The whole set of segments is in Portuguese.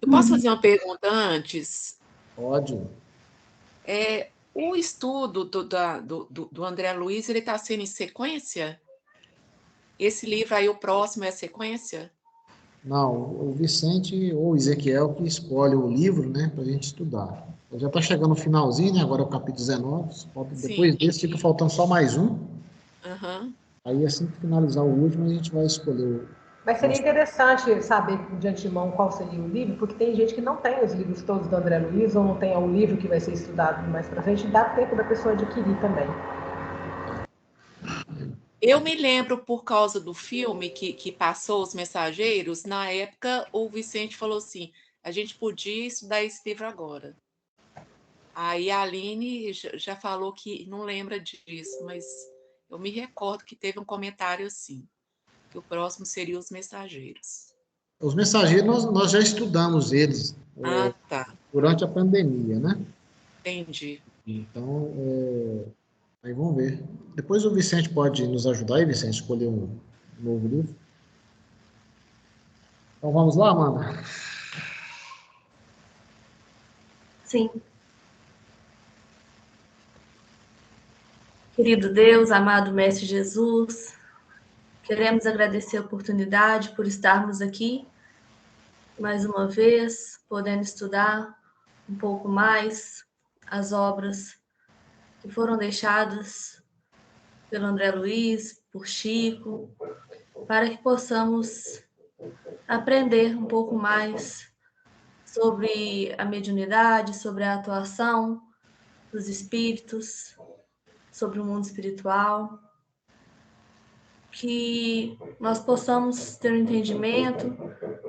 Eu posso fazer uma pergunta antes? Pode. O estudo do André Luiz, ele está sendo em sequência? Esse livro aí, o próximo, é sequência? Não, o Vicente ou o Ezequiel que escolhe o livro, né, para a gente estudar. Já está chegando no finalzinho, né? Agora é o capítulo 19. Depois Sim. desse fica faltando só mais um. Aham. Aí assim que finalizar o último, a gente vai escolher o Mas seria interessante saber de antemão qual seria o livro, porque tem gente que não tem os livros todos do André Luiz, ou não tem o livro que vai ser estudado mais para frente, dá tempo da pessoa adquirir também. Eu me lembro, por causa do filme que passou Os Mensageiros, na época o Vicente falou assim, a gente podia estudar esse livro agora. Aí a Aline já falou que não lembra disso, mas eu me recordo que teve um comentário assim, que o próximo seria Os Mensageiros. Os Mensageiros, nós já estudamos eles Ah, tá. durante a pandemia, né? Entendi. Então, aí vamos ver. Depois o Vicente pode nos ajudar aí, Vicente, escolher um novo livro. Então vamos lá, Amanda? Sim. Querido Deus, amado Mestre Jesus, queremos agradecer a oportunidade por estarmos aqui mais uma vez, podendo estudar um pouco mais as obras que foram deixadas pelo André Luiz, por Chico, para que possamos aprender um pouco mais sobre a mediunidade, sobre a atuação dos espíritos, sobre o mundo espiritual, que nós possamos ter um entendimento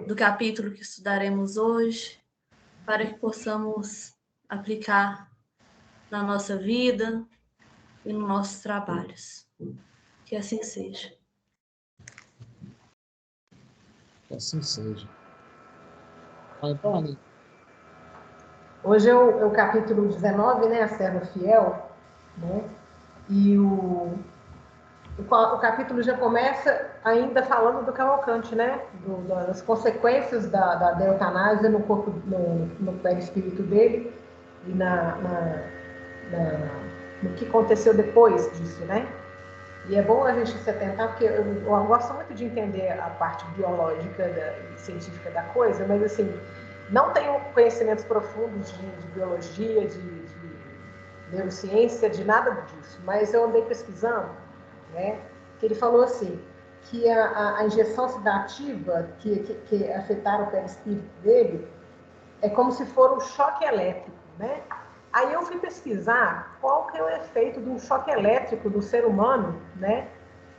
do capítulo que estudaremos hoje, para que possamos aplicar na nossa vida e nos nossos trabalhos. Que assim seja. Que assim seja. Então, Aline. Hoje é o capítulo 19, né, a Serva Fiel, né? E o capítulo já começa ainda falando do Cavalcante, né? Das consequências da eutanásia no corpo, no perispírito dele e no que aconteceu depois disso, né? E é bom a gente se atentar, porque eu gosto muito de entender a parte biológica e científica da coisa, mas assim, não tenho conhecimentos profundos de biologia, de neurociência, de nada disso, mas eu andei pesquisando, né? Que ele falou assim, que a injeção sedativa que afetaram o perispírito dele é como se for um choque elétrico, né? Aí eu fui pesquisar qual que é o efeito do choque elétrico do ser humano, né?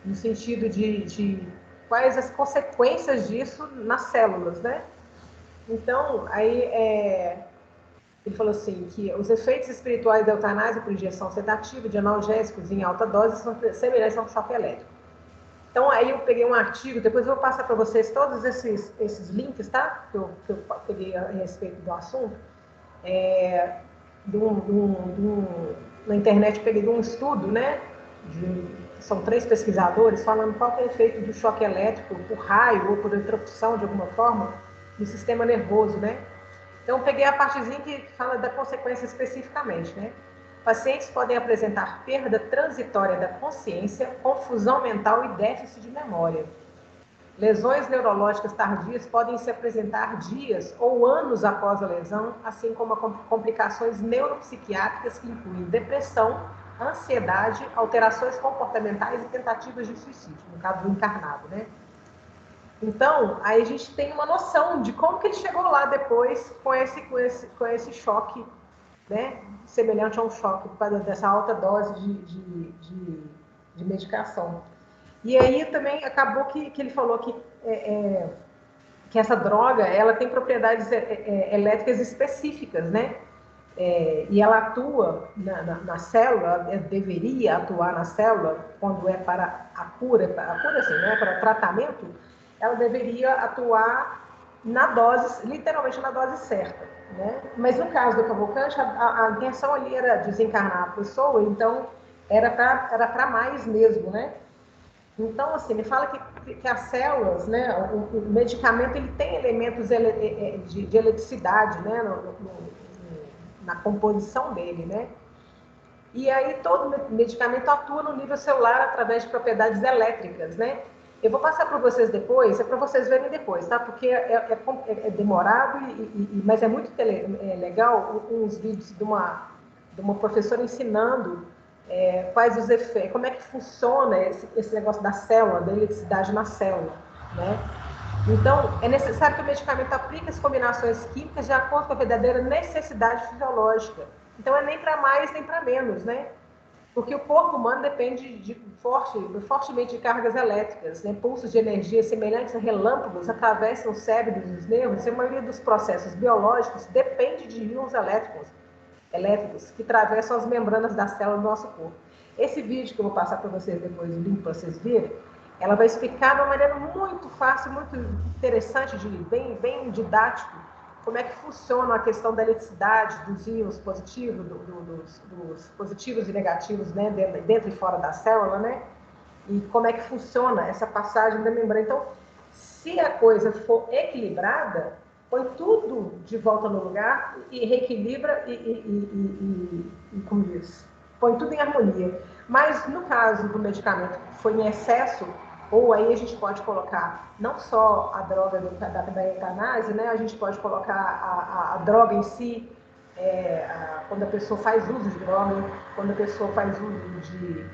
No sentido de quais as consequências disso nas células, né? Então, aí ele falou assim, que os efeitos espirituais da eutanásia por injeção sedativa de analgésicos em alta dose são semelhantes a um choque elétrico. Então, aí eu peguei um artigo, depois eu vou passar para vocês todos esses links, tá? Que eu peguei a respeito do assunto. Na internet, peguei de um estudo, né? São 3 pesquisadores falando qual é o efeito do choque elétrico por raio ou por eletrocução, de alguma forma, no sistema nervoso, né? Então, eu peguei a partezinha que fala da consequência especificamente, né? Pacientes podem apresentar perda transitória da consciência, confusão mental e déficit de memória. Lesões neurológicas tardias podem se apresentar dias ou anos após a lesão, assim como complicações neuropsiquiátricas que incluem depressão, ansiedade, alterações comportamentais e tentativas de suicídio, no caso do encarnado, né? Então, aí a gente tem uma noção de como que ele chegou lá depois com esse choque, né? Semelhante a um choque por causa dessa alta dose de medicação. E aí também acabou que ele falou que essa droga ela tem propriedades elétricas específicas, né? E ela atua na célula, deveria atuar na célula quando é para a cura assim, né? Para tratamento, ela deveria atuar na dose, literalmente na dose certa, né? Mas no caso do Cavalcante, a intenção ali era desencarnar a pessoa, então era para mais mesmo, né? Então, assim, me fala que as células, né, o medicamento, ele tem elementos de eletricidade, né, na composição dele, né? E aí todo medicamento atua no nível celular através de propriedades elétricas, né? Eu vou passar para vocês depois, é para vocês verem depois, tá? Porque é demorado, mas é muito legal uns vídeos de uma professora ensinando quais os efeitos, como é que funciona esse negócio da célula, da eletricidade na célula, né? Então, é necessário que o medicamento aplique as combinações químicas de acordo com a verdadeira necessidade fisiológica. Então, é nem para mais, nem para menos, né? Porque o corpo humano depende fortemente de cargas elétricas, né? Pulsos de energia semelhantes a relâmpagos atravessam o cérebro e os nervos, e a maioria dos processos biológicos depende de íons elétricos que atravessam as membranas da célula do nosso corpo. Esse vídeo que eu vou passar para vocês depois, o link para vocês verem, ela vai explicar de uma maneira muito fácil, muito interessante, bem didático, como é que funciona a questão da eletricidade, dos íons positivos, dos positivos e negativos, né, dentro e fora da célula, né? E como é que funciona essa passagem da membrana. Então, se a coisa for equilibrada, põe tudo de volta no lugar e reequilibra como diz, põe tudo em harmonia. Mas no caso do medicamento que foi em excesso, ou aí a gente pode colocar não só a droga da eutanásia, né? A gente pode colocar a droga em si, quando a pessoa faz uso de droga, quando a pessoa faz uso de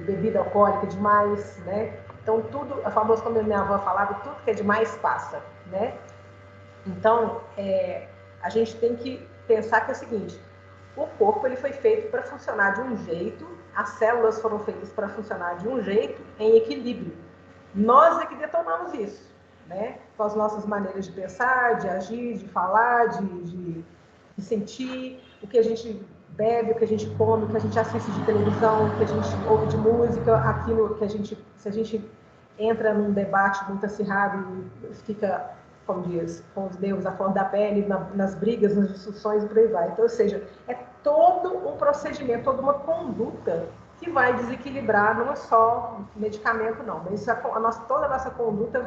bebida alcoólica demais, né? Então tudo, a famosa, como a minha avó falava, tudo que é demais passa, né? Então, a gente tem que pensar que é o seguinte, o corpo ele foi feito para funcionar de um jeito, as células foram feitas para funcionar de um jeito, em equilíbrio. Nós é que detonamos isso, né? Com as nossas maneiras de pensar, de agir, de falar, de sentir, o que a gente bebe, o que a gente come, o que a gente assiste de televisão, o que a gente ouve de música, aquilo que se a gente entra num debate muito acirrado e fica, como diz, com os nervos à flor da pele, nas brigas, nas discussões e por aí vai. Então, ou seja, é todo um procedimento, toda uma conduta que vai desequilibrar, não é só medicamento, não, mas toda a nossa conduta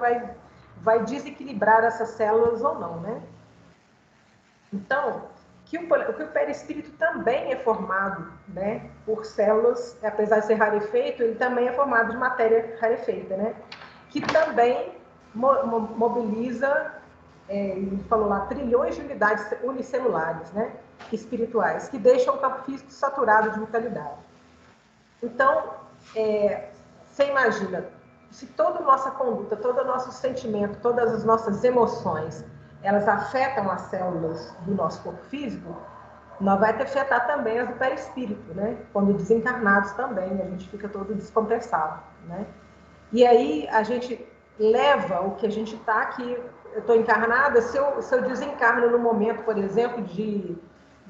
vai desequilibrar essas células ou não, né? Então, que o perispírito também é formado, né, por células, apesar de ser rarefeito, ele também é formado de matéria rarefeita, né? Que também mobiliza, ele falou lá, trilhões de unidades unicelulares, né, espirituais, que deixam o campo físico saturado de vitalidade. Então, você imagina, se toda a nossa conduta, todo o nosso sentimento, todas as nossas emoções, elas afetam as células do nosso corpo físico, nós vai afetar também as do perispírito, né? Quando desencarnados também, a gente fica todo descompensado, né? E aí a gente leva o que a gente está aqui, eu estou encarnada, se eu desencarno no momento, por exemplo, de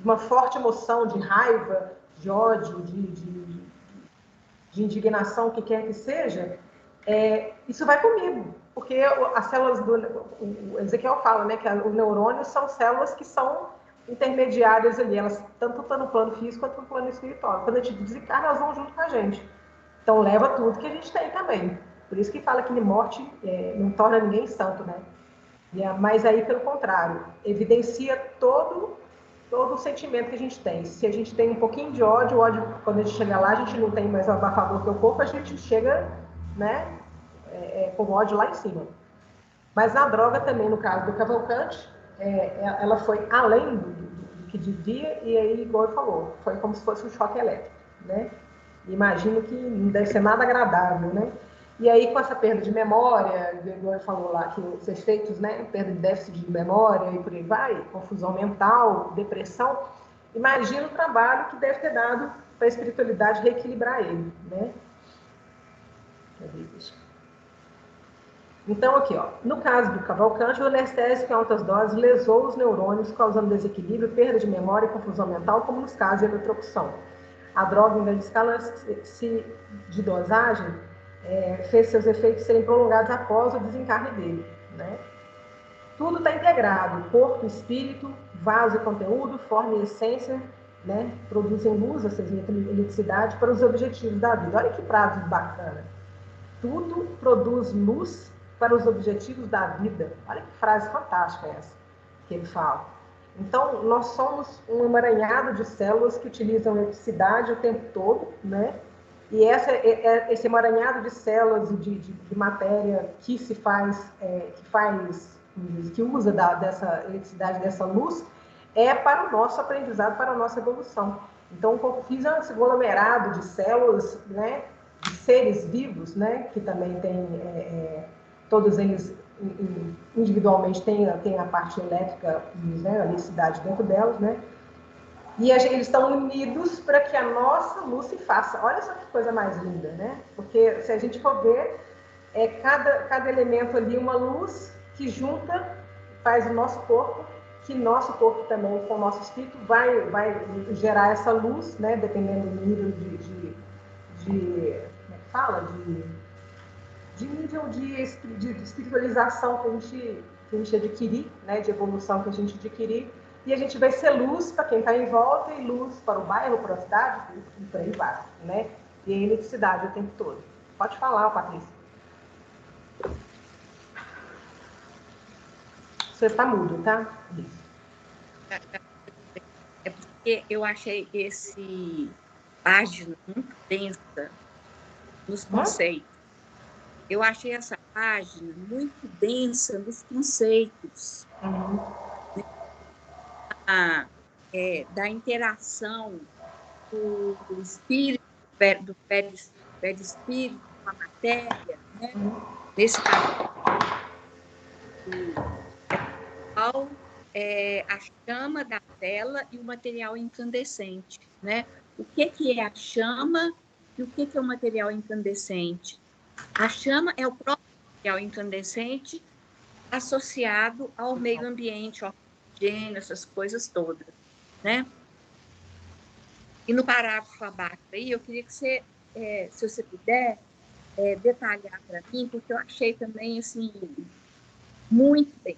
uma forte emoção, de raiva, de ódio, de indignação, o que quer que seja, isso vai comigo, porque as células o Ezequiel fala, né, que os neurônios são células que são intermediárias ali, elas tanto estão no plano físico quanto no plano espiritual. Quando a gente desencarna, elas vão junto com a gente. Então leva tudo que a gente tem também. Por isso que fala que morte não torna ninguém santo, né? Mas aí, pelo contrário, evidencia todo o sentimento que a gente tem. Se a gente tem um pouquinho de ódio, quando a gente chega lá, a gente não tem mais o abafador que é o corpo, a gente chega, né, com ódio lá em cima. Mas na droga também, no caso do Cavalcante, ela foi além do que devia, e aí, igual ele falou, foi como se fosse um choque elétrico, né? Imagino que não deve ser nada agradável, né? E aí, com essa perda de memória, igual ele falou lá, que os efeitos, né, perda de déficit de memória e por aí vai, confusão mental, depressão, imagina o trabalho que deve ter dado para a espiritualidade reequilibrar ele, né? Então, aqui, ó, no caso do Cavalcante, o anestésico em altas doses lesou os neurônios, causando desequilíbrio, perda de memória e confusão mental, como nos casos de eletrocução. A droga, em grande escala de dosagem, fez seus efeitos serem prolongados após o desencarne dele, né? Tudo está integrado, corpo, espírito, vaso e conteúdo, forma e essência, né? Produzem luz, ou seja, eletricidade, para os objetivos da vida. Olha que prazo bacana. tudo produz luz para os objetivos da vida. Olha que frase fantástica essa que ele fala. Então, nós somos um emaranhado de células que utilizam eletricidade o tempo todo, né? E esse emaranhado de células e de matéria que se faz, que usa dessa eletricidade, dessa luz, é para o nosso aprendizado, para a nossa evolução. Então, o corpo físico é um aglomerado de células, né? De seres vivos, né? Que também tem, todos eles individualmente têm a parte elétrica, né? A eletricidade dentro delas, né? E eles estão unidos para que a nossa luz se faça. Olha só que coisa mais linda, né? Porque se a gente for ver, cada elemento ali uma luz que junta, faz o nosso corpo, que nosso corpo também, com o nosso espírito, vai gerar essa luz, né? Dependendo do nível como é que fala? De nível de espiritualização que a gente adquirir, né? De evolução que a gente adquirir. E a gente vai ser luz para quem está em volta e luz para o bairro, para a cidade, e por aí vai, né? E a eletricidade o tempo todo. Pode falar, Patrícia. Você está mudo, tá? Isso. É porque eu achei esse página muito densa nos conceitos. Eu achei essa página muito densa nos conceitos. Da interação do espírito, do perispírito com a matéria, né? Nesse caso, a chama da vela e o material incandescente, né? O que é a chama e o que é o material incandescente? A chama é o próprio material incandescente associado ao meio ambiente, ao oxigênio, essas coisas todas, né? E no parágrafo abaixo aí, eu queria que você, se você puder, detalhar para mim, porque eu achei também, assim, muito bem,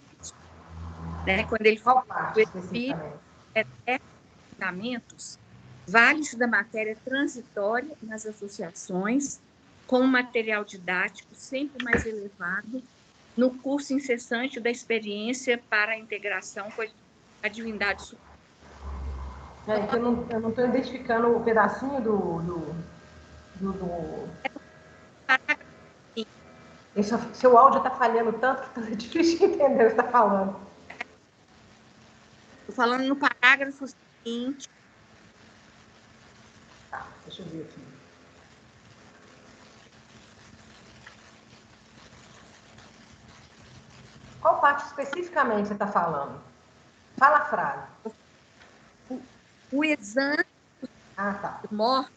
né? Quando ele fala que o espírito fundamentos, vale-se da matéria transitória nas associações, com um material didático sempre mais elevado, no curso incessante da experiência para a integração com a divindade suprema. Que eu não estou identificando o pedacinho seu áudio está falhando tanto que é difícil de entender o que você está falando. Estou falando no parágrafo seguinte. Tá, deixa eu ver aqui. Qual parte especificamente você está falando? Fala a frase. O exame de morte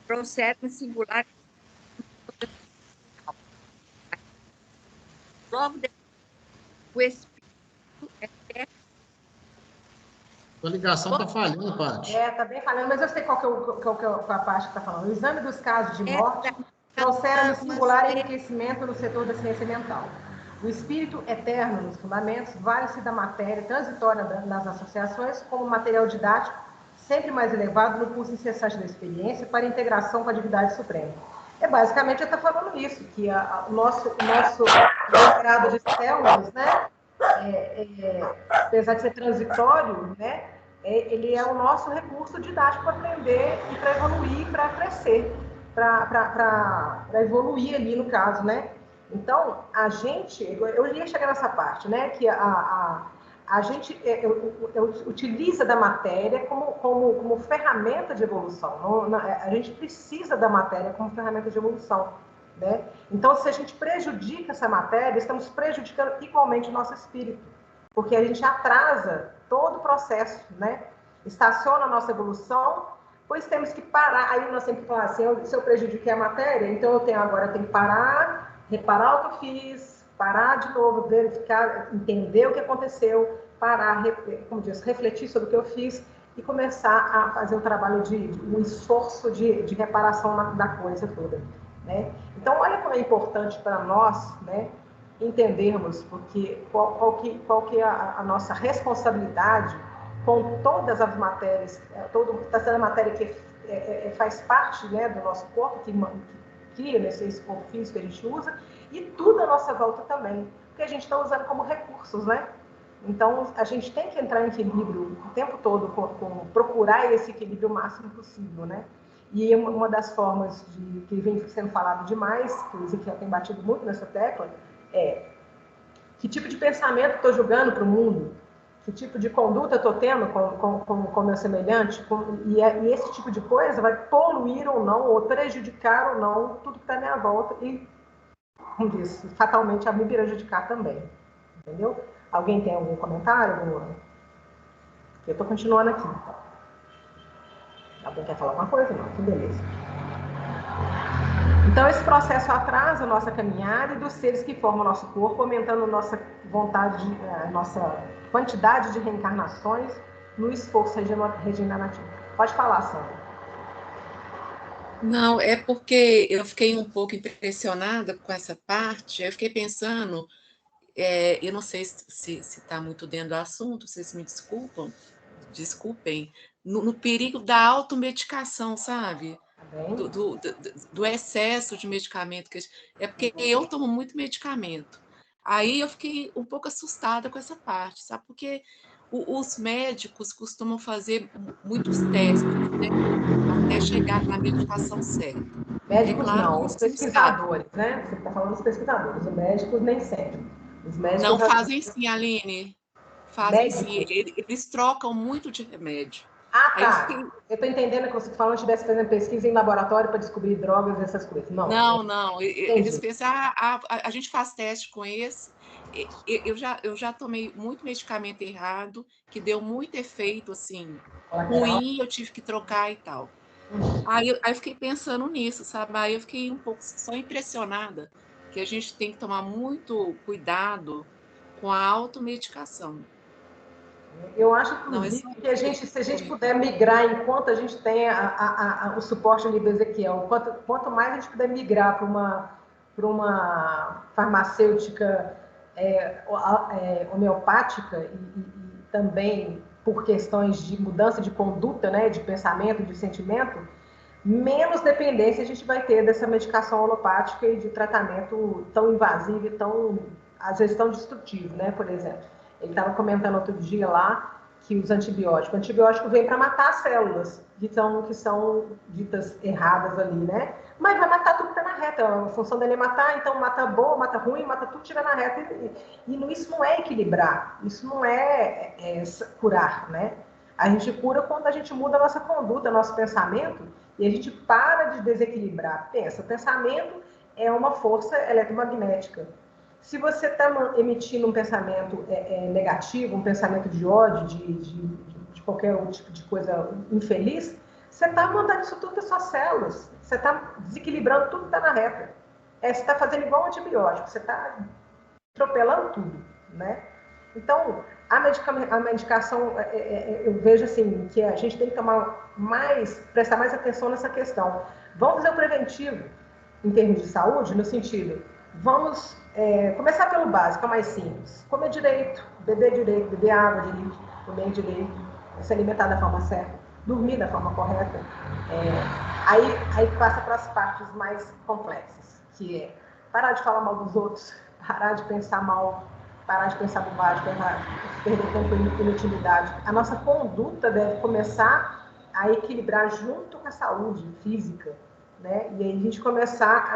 procede em singular. Logo depois, o espírito A ligação está falhando, Paty. Está bem falhando, mas eu sei qual que é a parte que está falando. O exame dos casos de morte trouxeram singular enriquecimento no setor da ciência mental. O espírito eterno nos fundamentos vale-se da matéria transitória nas associações como material didático sempre mais elevado no curso incessante da experiência para integração com a divindade suprema. Basicamente, ele está falando isso, que o nosso mercado de células, né, apesar de ser transitório, né, ele é o nosso recurso didático para aprender e para evoluir, para crescer, para evoluir ali no caso, né? Então, eu ia chegar nessa parte, né, que a gente utiliza da matéria como ferramenta de evolução. A gente precisa da matéria como ferramenta de evolução, né? Então, se a gente prejudica essa matéria, estamos prejudicando igualmente o nosso espírito, porque a gente atrasa todo o processo, né? Estaciona a nossa evolução, pois temos que parar. Aí nós temos que falar assim, se eu prejudiquei a matéria, então eu tenho que parar, reparar o que eu fiz, parar de novo, verificar, entender o que aconteceu, parar, como diz, refletir sobre o que eu fiz e começar a fazer um trabalho um esforço de reparação da coisa toda, né? Então, olha como é importante para nós, né, entendermos porque qual que é a nossa responsabilidade com todas as matérias, toda a matéria que faz parte, né, do nosso corpo, psiquia, nesse corpo físico que a gente usa, e tudo à nossa volta também, porque a gente está usando como recursos, né? Então, a gente tem que entrar em equilíbrio o tempo todo, com procurar esse equilíbrio o máximo possível, né? E uma das formas que vem sendo falado demais, que o Ezequiel tem batido muito nessa tecla, é que tipo de pensamento estou julgando para o mundo, que tipo de conduta estou tendo com meu semelhante, e esse tipo de coisa vai poluir ou não, ou prejudicar ou não tudo que está à minha volta, e, como disse, fatalmente a me prejudicar também, entendeu? Alguém tem algum comentário? Eu estou continuando aqui. Alguém quer falar alguma coisa? Não, que beleza. Então, esse processo atrasa a nossa caminhada e dos seres que formam o nosso corpo, aumentando a nossa vontade, a nossa quantidade de reencarnações no esforço regenerativo. Pode falar, Sandra. Não, é porque eu fiquei um pouco impressionada com essa parte, eu fiquei pensando, eu não sei se está muito dentro do assunto, vocês me desculpem, no perigo da automedicação, sabe? Do excesso de medicamento. É porque eu tomo muito medicamento. Aí eu fiquei um pouco assustada com essa parte, sabe? Porque os médicos costumam fazer muitos testes, né? Até chegar na medicação certa. É Médicos claro que não, a os gente não sabe. pesquisadores, né? Você está falando dos pesquisadores, os médicos nem sempre. Os Não médicos, fazem sim, Aline. Fazem sim. médicos. Eles trocam muito de remédio. Ah, Aí eu fiquei. tá. Eu estou entendendo que você está falando que estivesse fazendo pesquisa em laboratório para descobrir drogas e essas coisas. Não, Não, não. Eles entendi. pensam, a gente faz teste com esse. Eu já tomei muito medicamento errado, que deu muito efeito assim, Colateral. ruim, eu tive que trocar e tal. Aí eu fiquei pensando nisso, sabe? Aí eu fiquei um pouco só impressionada que a gente tem que tomar muito cuidado com a automedicação. Eu acho, Não, é inclusive, só que se a gente puder migrar enquanto a gente tem o suporte ali do Ezequiel, quanto mais a gente puder migrar para uma farmacêutica homeopática e também por questões de mudança de conduta, né, de pensamento, de sentimento, menos dependência a gente vai ter dessa medicação alopática e de tratamento tão invasivo e tão, às vezes, tão destrutivo, né, por exemplo. Ele estava comentando outro dia lá que o antibiótico vem para matar as células, que são ditas erradas ali, né? Mas vai matar tudo que está na reta. A função dele é matar, então mata boa, mata ruim, mata tudo, tira na reta. Isso não é equilibrar, isso não é curar, né? A gente cura quando a gente muda a nossa conduta, nosso pensamento, e a gente para de desequilibrar. Pensa, o pensamento é uma força eletromagnética. Se você está emitindo um pensamento negativo, um pensamento de ódio, de qualquer tipo de coisa infeliz, você está mandando isso tudo para suas células. Você está desequilibrando tudo que está na reta. Você está fazendo igual um antibiótico, você está atropelando tudo, né? Então, a medicação, eu vejo assim, que a gente tem que prestar mais atenção nessa questão. Vamos fazer o preventivo em termos de saúde, no sentido, vamos começar pelo básico, é mais simples. Comer direito, beber água direito, comer direito, se alimentar da forma certa, dormir da forma correta. Aí passa para as partes mais complexas, que é parar de falar mal dos outros, parar de pensar mal, parar de pensar bobagem, perder tempo em inutilidade. A nossa conduta deve começar a equilibrar junto com a saúde física, né? E aí a gente começar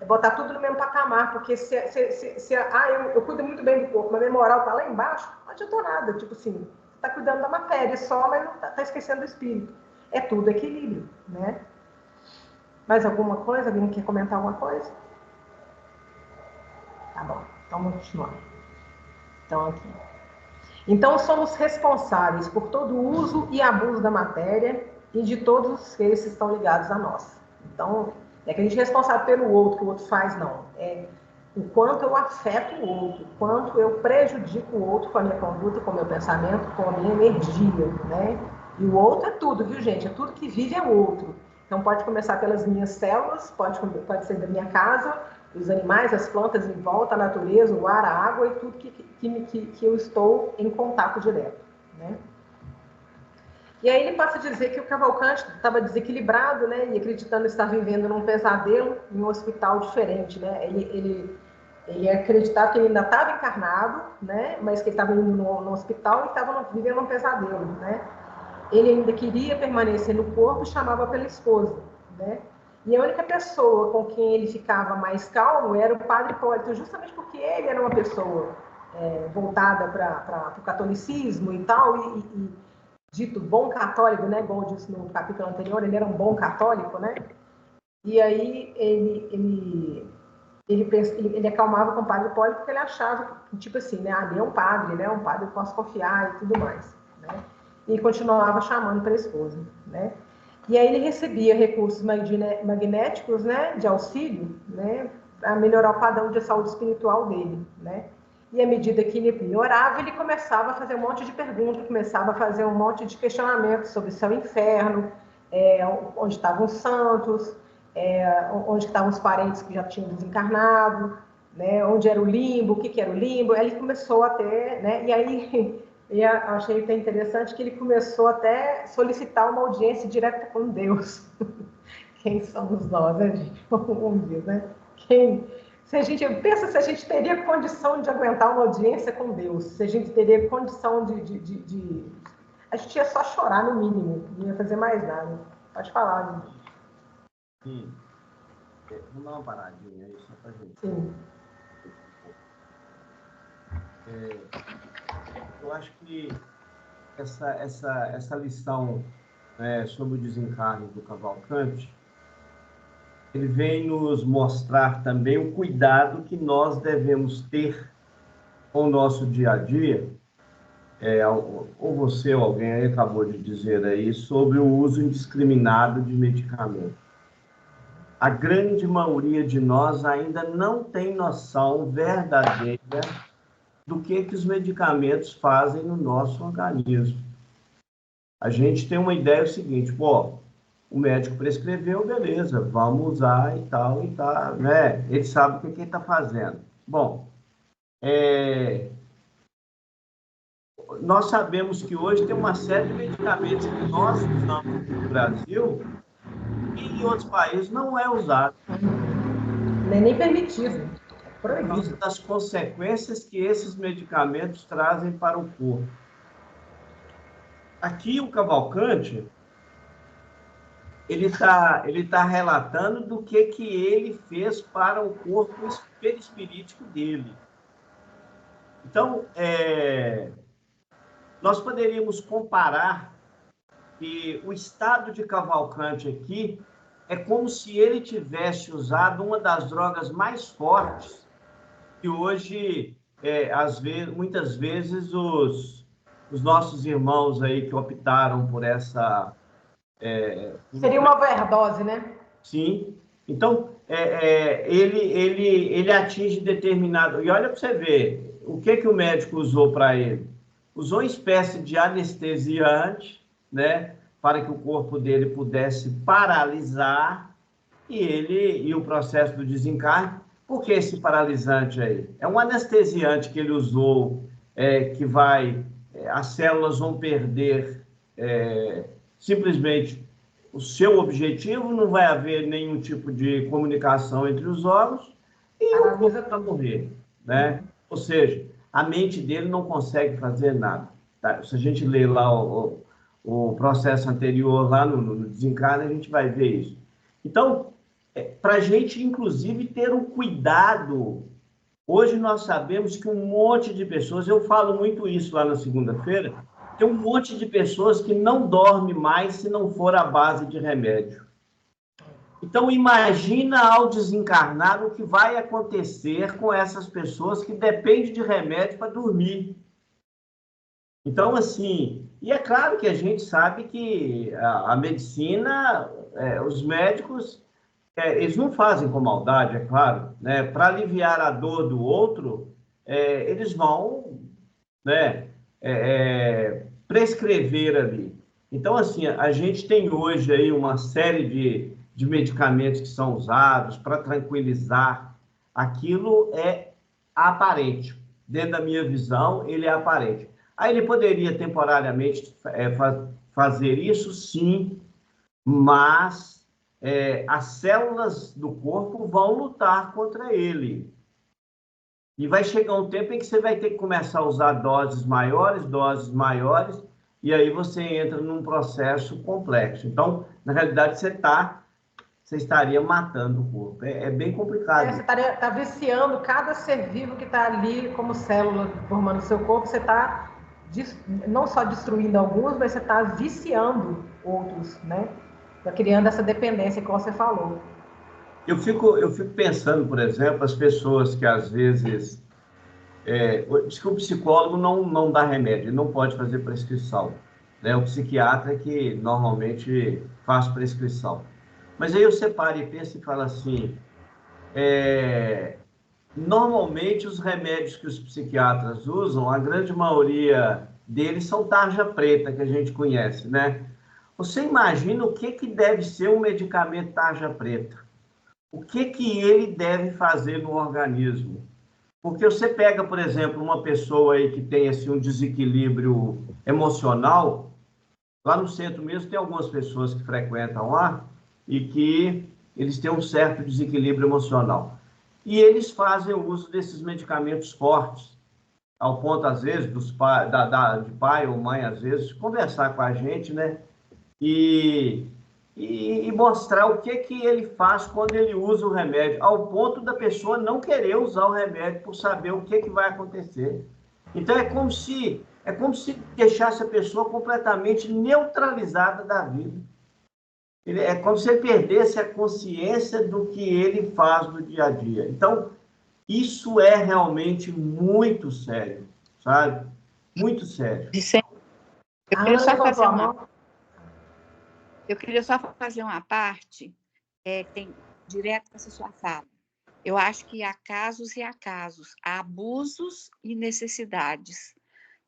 botar tudo no mesmo patamar, porque eu cuido muito bem do corpo, mas minha moral está lá embaixo, não adiantou nada. Tipo assim, está cuidando da matéria só, mas não está esquecendo do espírito. É tudo equilíbrio, né? Mais alguma coisa? Alguém quer comentar alguma coisa? Tá bom, então vamos continuar. Então, somos responsáveis por todo o uso e abuso da matéria e de todos os seres que estão ligados a nós. Então, não é que a gente é responsável pelo outro, que o outro faz, não. É o quanto eu afeto o outro, o quanto eu prejudico o outro com a minha conduta, com o meu pensamento, com a minha energia, né? E o outro é tudo, viu, gente? É tudo que vive é o outro. Então, pode começar pelas minhas células, pode ser da minha casa, os animais, as plantas em volta, a natureza, o ar, a água e tudo que eu estou em contato direto, né? E aí ele passa a dizer que o Cavalcante estava desequilibrado, né, e acreditando estar vivendo num pesadelo em um hospital diferente, né? Ele acreditava que ele ainda estava encarnado, né, mas que ele estava indo no hospital e estava vivendo um pesadelo, né? Ele ainda queria permanecer no corpo e chamava pela esposa, né? E a única pessoa com quem ele ficava mais calmo era o padre Hipólito, justamente porque ele era uma pessoa voltada para o catolicismo e tal, e dito bom católico, né? Como eu disse no capítulo anterior, ele era um bom católico, né? E aí ele acalmava com o padre Hipólito porque ele achava que, tipo assim, né? Ele é um padre, né? Um padre, eu posso confiar e tudo mais, né? E continuava chamando para a esposa, né? E aí ele recebia recursos magnéticos, né? De auxílio, né? Para melhorar o padrão de saúde espiritual dele, né? E à medida que ele melhorava, ele começava a fazer um monte de perguntas, começava a fazer um monte de questionamentos sobre céu e inferno, onde estavam os santos, onde estavam os parentes que já tinham desencarnado, né? Onde era o limbo, o que era o limbo. Aí ele começou até, né? E aí eu achei até interessante que ele começou até a solicitar uma audiência direta com Deus. Quem somos nós, né, gente? Vamos dizer, né? Se a gente teria condição de aguentar uma audiência com Deus, se a gente teria condição de... A gente ia só chorar, no mínimo, não ia fazer mais nada. Pode falar, gente. Sim. Vamos dar uma paradinha aí, só pra gente. Sim. Eu acho que essa lição sobre o desencarne do Cavalcante, ele vem nos mostrar também o cuidado que nós devemos ter com o nosso dia a dia, ou você ou alguém aí acabou de dizer aí, sobre o uso indiscriminado de medicamentos. A grande maioria de nós ainda não tem noção verdadeira do que os medicamentos fazem no nosso organismo. A gente tem uma ideia seguinte, pô, o médico prescreveu, beleza, vamos usar e tal, né? Ele sabe o que ele está fazendo. Bom, nós sabemos que hoje tem uma série de medicamentos que nós usamos no Brasil e em outros países não é usado. Não é nem permitido. Por causa das consequências que esses medicamentos trazem para o corpo. Aqui o Cavalcante, ele tá relatando do que ele fez para o corpo perispirítico dele. Então, nós poderíamos comparar que o estado de Cavalcante aqui é como se ele tivesse usado uma das drogas mais fortes que hoje, muitas vezes, os nossos irmãos aí que optaram por essa... Seria uma overdose, né? Sim. Então, ele atinge determinado... E olha para você ver, o que o médico usou para ele? Usou uma espécie de anestesiante, né, para que o corpo dele pudesse paralisar e o processo do desencarne. Por que esse paralisante aí? É um anestesiante que ele usou, as células vão perder simplesmente o seu objetivo, não vai haver nenhum tipo de comunicação entre os órgãos e o corpo vai morrer, né? Ou seja, a mente dele não consegue fazer nada. Tá? Se a gente ler lá o processo anterior, lá no desencarne, a gente vai ver isso. Então, para a gente, inclusive, ter um cuidado. Hoje nós sabemos que um monte de pessoas, eu falo muito isso lá na segunda-feira, tem um monte de pessoas que não dorme mais se não for à base de remédio. Então, imagina ao desencarnar o que vai acontecer com essas pessoas que dependem de remédio para dormir. Então, assim, e é claro que a gente sabe que a medicina, os médicos... eles não fazem com maldade, é claro, né? Para aliviar a dor do outro, eles vão, né, prescrever ali. Então, assim, a gente tem hoje aí uma série de medicamentos que são usados para tranquilizar. Aquilo é aparente. Dentro da minha visão, ele é aparente. Aí ele poderia temporariamente fazer isso, sim, mas as células do corpo vão lutar contra ele. E vai chegar um tempo em que você vai ter que começar a usar doses maiores, e aí você entra num processo complexo. Então, na realidade, você estaria matando o corpo. É bem complicado. Você está viciando cada ser vivo que está ali como célula formando seu corpo. Você está não só destruindo alguns, mas você está viciando outros, né? Está criando essa dependência, como você falou. Eu fico pensando, por exemplo, as pessoas que às vezes... diz que o psicólogo não dá remédio, não pode fazer prescrição, né? O psiquiatra é que normalmente faz prescrição. Mas aí eu separo e penso e falo assim, normalmente os remédios que os psiquiatras usam, a grande maioria deles são tarja preta, que a gente conhece, né? Você imagina o que deve ser um medicamento tarja preta? O que ele deve fazer no organismo? Porque você pega, por exemplo, uma pessoa aí que tem assim, um desequilíbrio emocional, lá no centro mesmo tem algumas pessoas que frequentam lá e que eles têm um certo desequilíbrio emocional. E eles fazem o uso desses medicamentos fortes, ao ponto, às vezes, de pai ou mãe, às vezes, conversar com a gente, né? E mostrar o que ele faz quando ele usa o remédio, ao ponto da pessoa não querer usar o remédio por saber o que vai acontecer. Então, é como se deixasse a pessoa completamente neutralizada da vida. É como se ele perdesse a consciência do que ele faz no dia a dia. Então, isso é realmente muito sério, sabe? Muito sério. Eu queria só fazer uma parte, tem direto com essa sua fala. Eu acho que há casos e há casos, há abusos e necessidades,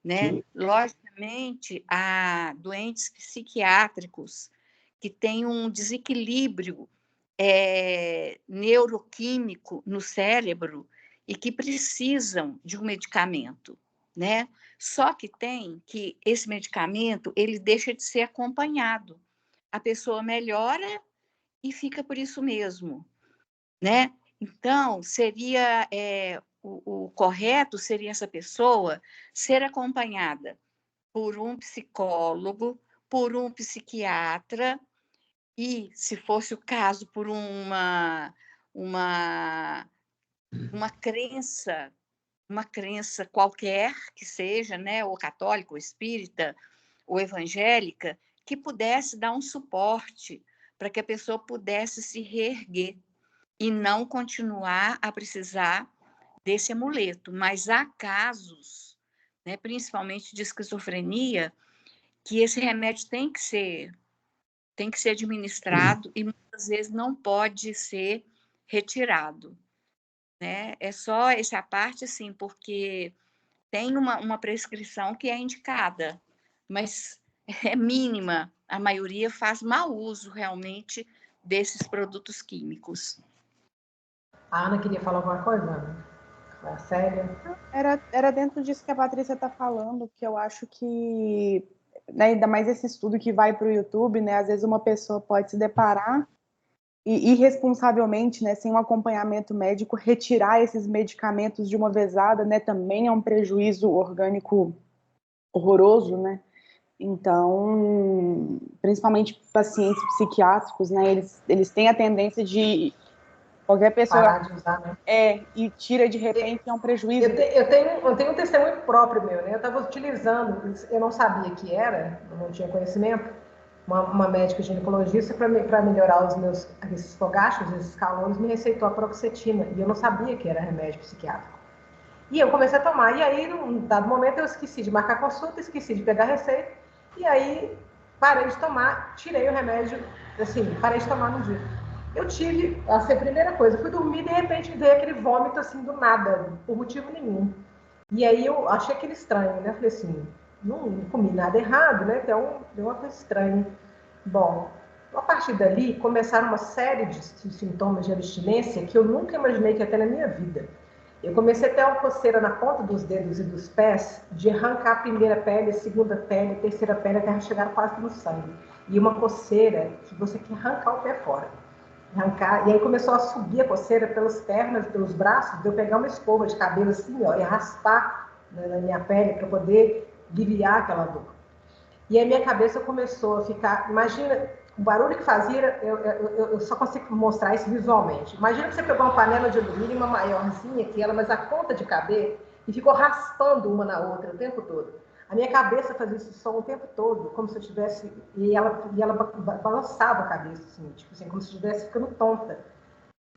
né? Sim. Logicamente, há doentes psiquiátricos que têm um desequilíbrio neuroquímico no cérebro e que precisam de um medicamento, né? Só que esse medicamento ele deixa de ser acompanhado. A pessoa melhora e fica por isso mesmo, né? Então, seria o correto seria essa pessoa ser acompanhada por um psicólogo, por um psiquiatra e, se fosse o caso, por uma crença qualquer que seja, né, ou católica, ou espírita, ou evangélica, que pudesse dar um suporte para que a pessoa pudesse se reerguer e não continuar a precisar desse amuleto. Mas há casos, né, principalmente de esquizofrenia, que esse remédio tem que ser administrado e muitas vezes não pode ser retirado, né? É só essa parte, assim, porque tem uma prescrição que é indicada, mas é mínima. A maioria faz mau uso, realmente, desses produtos químicos. A Ana queria falar alguma coisa, Ana? É sério? Era dentro disso que a Patrícia está falando, que eu acho que, né, ainda mais esse estudo que vai para o YouTube, né, às vezes uma pessoa pode se deparar e irresponsavelmente, né, sem um acompanhamento médico, retirar esses medicamentos de uma vezada, né, também é um prejuízo orgânico horroroso, né? Então, principalmente pacientes psiquiátricos, né, eles têm a tendência de qualquer pessoa parar de usar, né? E tira de repente, é um prejuízo. Eu tenho um testemunho próprio meu, né? Eu estava utilizando, eu não sabia que era, eu não tinha conhecimento, uma médica ginecologista para melhorar os meus esses fogachos, esses calores, me receitou a paroxetina e eu não sabia que era remédio psiquiátrico. E eu comecei a tomar, e aí, num dado momento, eu esqueci de marcar consulta, esqueci de pegar a receita, e aí parei de tomar, tirei o remédio, assim, parei de tomar no dia. Eu tive, assim, a primeira coisa, fui dormir e de repente me dei aquele vômito assim do nada, por motivo nenhum. E aí eu achei aquele estranho, né? Falei assim, não comi nada errado, né? Então deu uma coisa estranha. Bom, a partir dali começaram uma série de sintomas de abstinência que eu nunca imaginei que ia ter na minha vida. Eu comecei a ter uma coceira na ponta dos dedos e dos pés de arrancar a primeira pele, a segunda pele, a terceira pele, até chegar quase no sangue. E uma coceira que você quer arrancar o pé fora. Arrancar. E aí começou a subir a coceira pelas pernas, pelos braços, de eu pegar uma escova de cabelo assim, ó, e raspar na minha pele para poder aliviar aquela dor. E aí minha cabeça começou a ficar... Imagina, o barulho que fazia, eu só consigo mostrar isso visualmente. Imagina que você pegou uma panela de alumínio, uma maiorzinha que ela, mas a ponta de caber, e ficou raspando uma na outra o tempo todo. A minha cabeça fazia esse som o tempo todo, como se eu tivesse... E ela balançava a cabeça, assim, tipo assim, como se eu estivesse ficando tonta.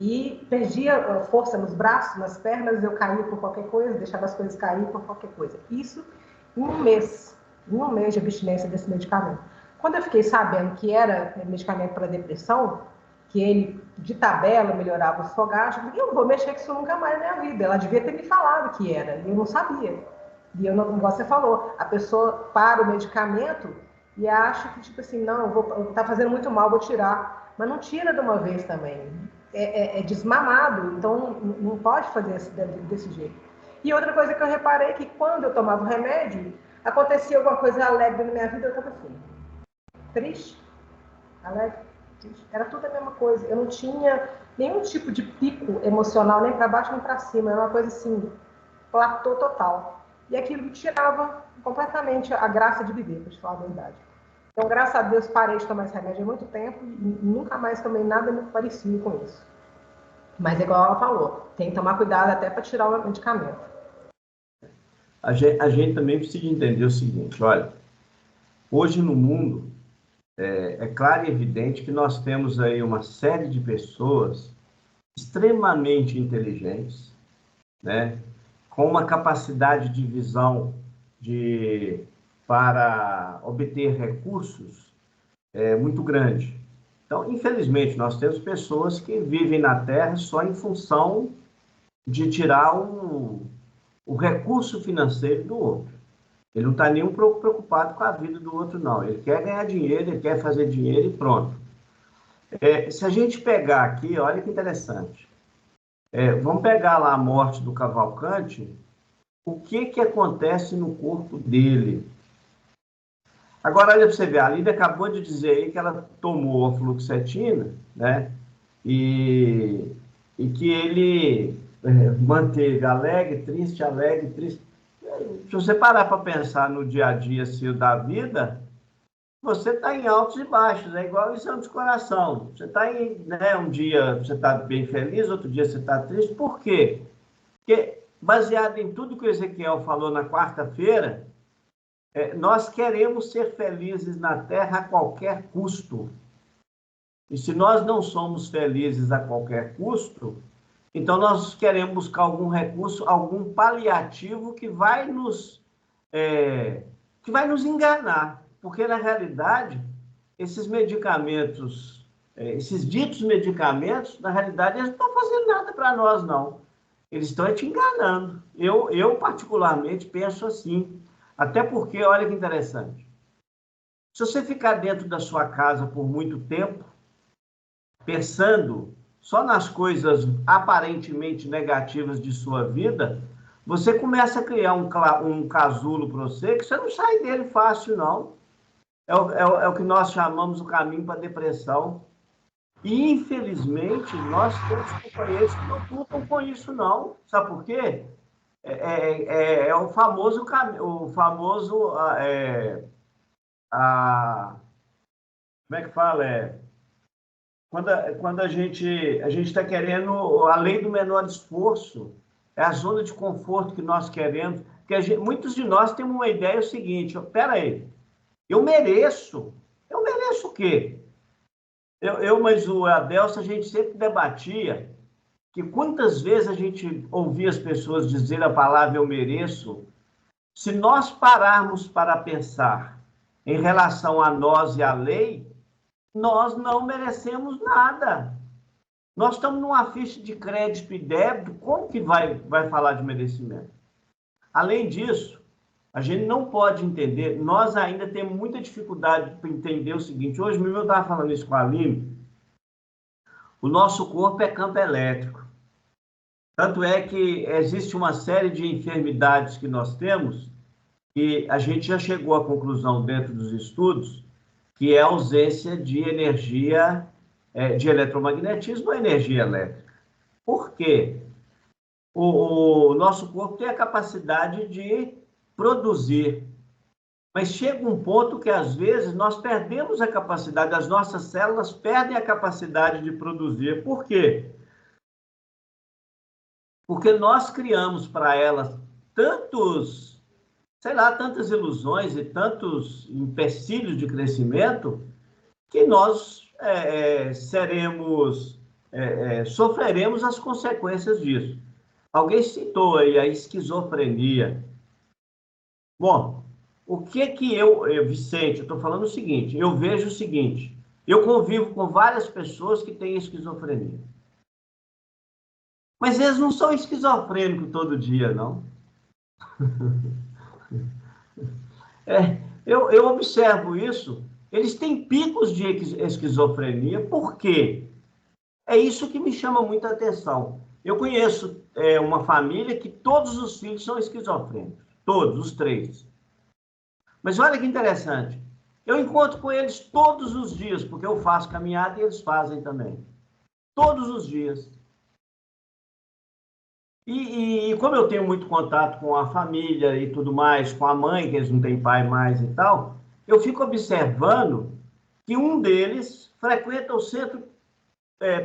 E perdia força nos braços, nas pernas, eu caía por qualquer coisa, deixava as coisas cair por qualquer coisa. Isso em um mês de abstinência desse medicamento. Quando eu fiquei sabendo que era medicamento para depressão, que ele, de tabela, melhorava os fogachos, eu falei, eu não vou mexer com isso nunca mais na minha vida. Ela devia ter me falado que era, e eu não sabia. E eu não, igual você falou, a pessoa para o medicamento e acha que, tipo assim, não, tá fazendo muito mal, vou tirar. Mas não tira de uma vez também. É desmamado, então não pode fazer desse jeito. E outra coisa que eu reparei é que quando eu tomava o remédio, acontecia alguma coisa alegre na minha vida, eu estava assim, triste, alegre, triste. Era tudo a mesma coisa. Eu não tinha nenhum tipo de pico emocional, nem para baixo nem para cima. Era uma coisa assim, platô total. E aquilo me tirava completamente a graça de viver, para te falar a verdade. Então, graças a Deus, parei de tomar esse remédio há muito tempo e nunca mais tomei nada muito parecido com isso. Mas, igual ela falou, tem que tomar cuidado até para tirar o medicamento. A gente também precisa entender o seguinte, olha, hoje no mundo, é claro e evidente que nós temos aí uma série de pessoas extremamente inteligentes, né, com uma capacidade de visão para obter recursos muito grande. Então, infelizmente, nós temos pessoas que vivem na Terra só em função de tirar o recurso financeiro do outro. Ele não está nem um pouco preocupado com a vida do outro, não. Ele quer ganhar dinheiro, ele quer fazer dinheiro e pronto. Se a gente pegar aqui, olha que interessante. Vamos pegar lá a morte do Cavalcante, o que acontece no corpo dele? Agora, olha para você ver, a Lívia acabou de dizer aí que ela tomou a fluoxetina, né? E que ele manteve alegre, triste. Se você parar para pensar no dia a dia seu da vida, você está em altos e baixos, é igual exame de coração. Você está em, né, um dia você está bem feliz, outro dia você está triste. Por quê? Porque, baseado em tudo que o Ezequiel falou na quarta-feira, nós queremos ser felizes na Terra a qualquer custo. E se nós não somos felizes a qualquer custo, então nós queremos buscar algum recurso, algum paliativo que vai nos enganar. Porque, na realidade, esses medicamentos, esses ditos medicamentos, na realidade, eles não estão fazendo nada para nós, não. Eles estão te enganando. Eu, particularmente, penso assim. Até porque, olha que interessante, se você ficar dentro da sua casa por muito tempo, pensando só nas coisas aparentemente negativas de sua vida, você começa a criar um casulo para você, que você não sai dele fácil, não. É o que nós chamamos o caminho para a depressão. E, infelizmente, nós temos companheiros que não lutam com isso, não. Sabe por quê? O famoso como é que fala? Quando a gente está querendo a lei do menor esforço, é a zona de conforto que nós queremos, porque muitos de nós temos uma ideia seguinte, espera aí, eu mereço o quê? Mas o Adelson, a gente sempre debatia que quantas vezes a gente ouvia as pessoas dizer a palavra eu mereço. Se nós pararmos para pensar em relação a nós e à lei, nós não merecemos nada. Nós estamos numa ficha de crédito e débito, como que vai falar de merecimento? Além disso, a gente não pode entender, nós ainda temos muita dificuldade para entender o seguinte, hoje mesmo eu estava falando isso com a Aline, o nosso corpo é campo elétrico. Tanto é que existe uma série de enfermidades que nós temos que a gente já chegou à conclusão dentro dos estudos que é a ausência de energia, de eletromagnetismo ou energia elétrica. Por quê? O nosso corpo tem a capacidade de produzir, mas chega um ponto que, às vezes, nós perdemos a capacidade, as nossas células perdem a capacidade de produzir. Por quê? Porque nós criamos para elas tantas ilusões e tantos empecilhos de crescimento que nós sofreremos as consequências disso. Alguém citou aí a esquizofrenia. Bom, o que Vicente, eu estou falando o seguinte, eu vejo o seguinte, eu convivo com várias pessoas que têm esquizofrenia. Mas eles não são esquizofrênicos todo dia, não. Eu observo isso, eles têm picos de esquizofrenia, por quê? É isso que me chama muita atenção. Eu conheço uma família que todos os filhos são esquizofrênicos, todos, os 3. Mas olha que interessante, eu encontro com eles todos os dias, porque eu faço caminhada e eles fazem também. Todos os dias. E como eu tenho muito contato com a família e tudo mais, com a mãe, que eles não têm pai mais e tal, eu fico observando que um deles frequenta o centro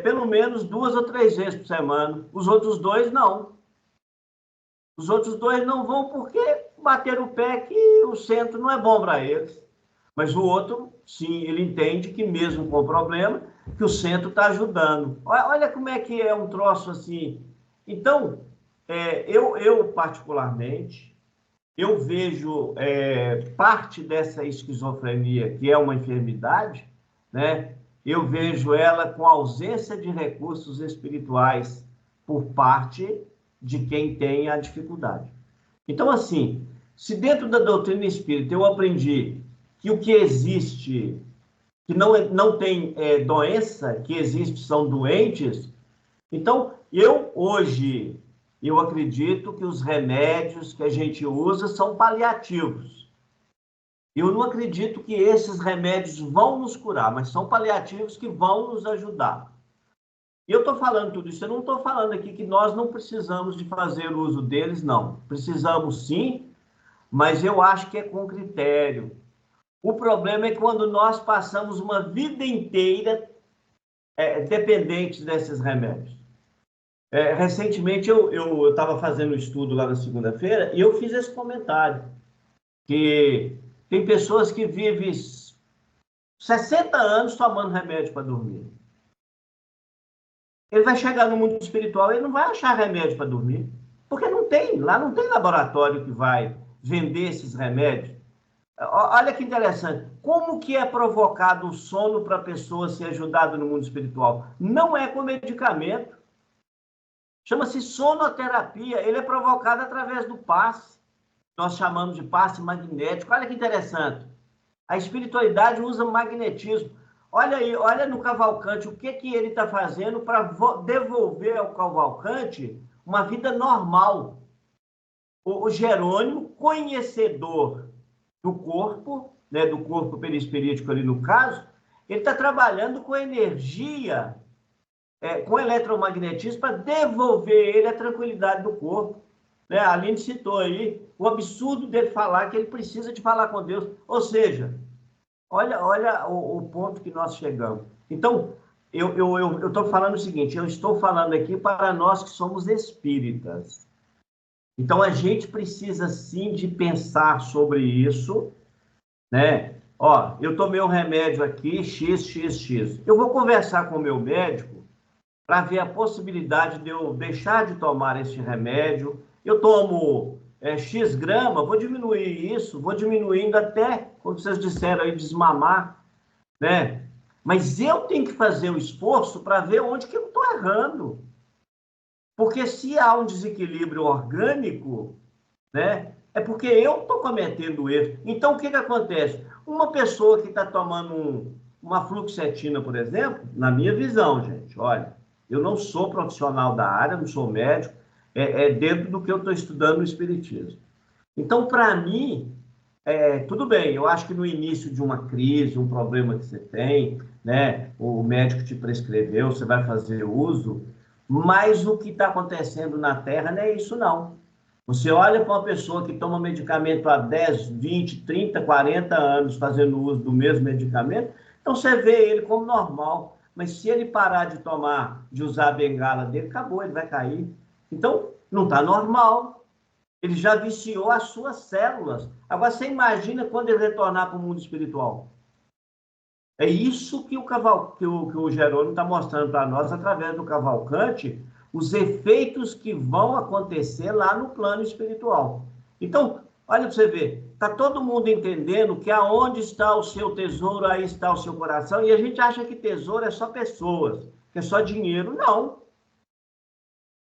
pelo menos 2 ou 3 vezes por semana. Os outros 2 não. Os outros 2 não vão porque bateram o pé que o centro não é bom para eles. Mas o outro, sim, ele entende que mesmo com problema, que o centro está ajudando. Olha como é que é um troço assim. Então, eu particularmente, eu vejo parte dessa esquizofrenia, que é uma enfermidade, né? Eu vejo ela com ausência de recursos espirituais por parte de quem tem a dificuldade. Então, assim, se dentro da doutrina espírita eu aprendi que o que existe, que não tem doença, que existe são doentes, então hoje, eu acredito que os remédios que a gente usa são paliativos. Eu não acredito que esses remédios vão nos curar, mas são paliativos que vão nos ajudar. E eu estou falando tudo isso, eu não estou falando aqui que nós não precisamos de fazer uso deles, não. Precisamos sim, mas eu acho que é com critério. O problema é quando nós passamos uma vida inteira dependentes desses remédios. Recentemente, eu estava fazendo um estudo lá na segunda-feira e eu fiz esse comentário, que tem pessoas que vivem 60 anos tomando remédio para dormir. Ele vai chegar no mundo espiritual, ele não vai achar remédio para dormir, porque lá não tem laboratório que vai vender esses remédios. Olha que interessante, como que é provocado o sono para a pessoa ser ajudada no mundo espiritual? Não é com medicamento, chama-se sonoterapia, ele é provocado através do passe, nós chamamos de passe magnético. Olha que interessante, a espiritualidade usa magnetismo. Olha aí, olha no Cavalcante, o que ele está fazendo para devolver ao Cavalcante uma vida normal. O Jerônimo, conhecedor do corpo, né, do corpo perispirítico ali no caso, ele está trabalhando com energia, com eletromagnetismo, para devolver ele a tranquilidade do corpo. Né? A Aline citou aí o absurdo dele falar que ele precisa de falar com Deus. Ou seja, olha o ponto que nós chegamos. Então, eu estou falando o seguinte, eu estou falando aqui para nós que somos espíritas. Então, a gente precisa, sim, de pensar sobre isso, né? Ó, eu tomei um remédio aqui, XXX. Eu vou conversar com o meu médico para ver a possibilidade de eu deixar de tomar esse remédio. Eu tomo X grama, vou diminuir isso, vou diminuindo até, como vocês disseram aí, desmamar, né? Mas eu tenho que fazer o esforço para ver onde que eu estou errando. Porque se há um desequilíbrio orgânico, né, é porque eu estou cometendo erro. Então, o que acontece? Uma pessoa que está tomando uma fluoxetina, por exemplo, na minha visão, gente, olha, eu não sou profissional da área, não sou médico, dentro do que eu estou estudando no Espiritismo. Então, para mim, tudo bem, eu acho que no início de uma crise, um problema que você tem, né, o médico te prescreveu, você vai fazer uso, mas o que está acontecendo na Terra não é isso, não. Você olha para uma pessoa que toma medicamento há 10, 20, 30, 40 anos fazendo uso do mesmo medicamento, então você vê ele como normal. Mas se ele parar de tomar, de usar a bengala dele, acabou, ele vai cair. Então, não está normal. Ele já viciou as suas células. Agora, você imagina quando ele retornar para o mundo espiritual. É isso que o Jerônimo está mostrando para nós, através do Cavalcante, os efeitos que vão acontecer lá no plano espiritual. Então, olha para você ver, está todo mundo entendendo que aonde está o seu tesouro, aí está o seu coração, e a gente acha que tesouro é só pessoas, que é só dinheiro. Não.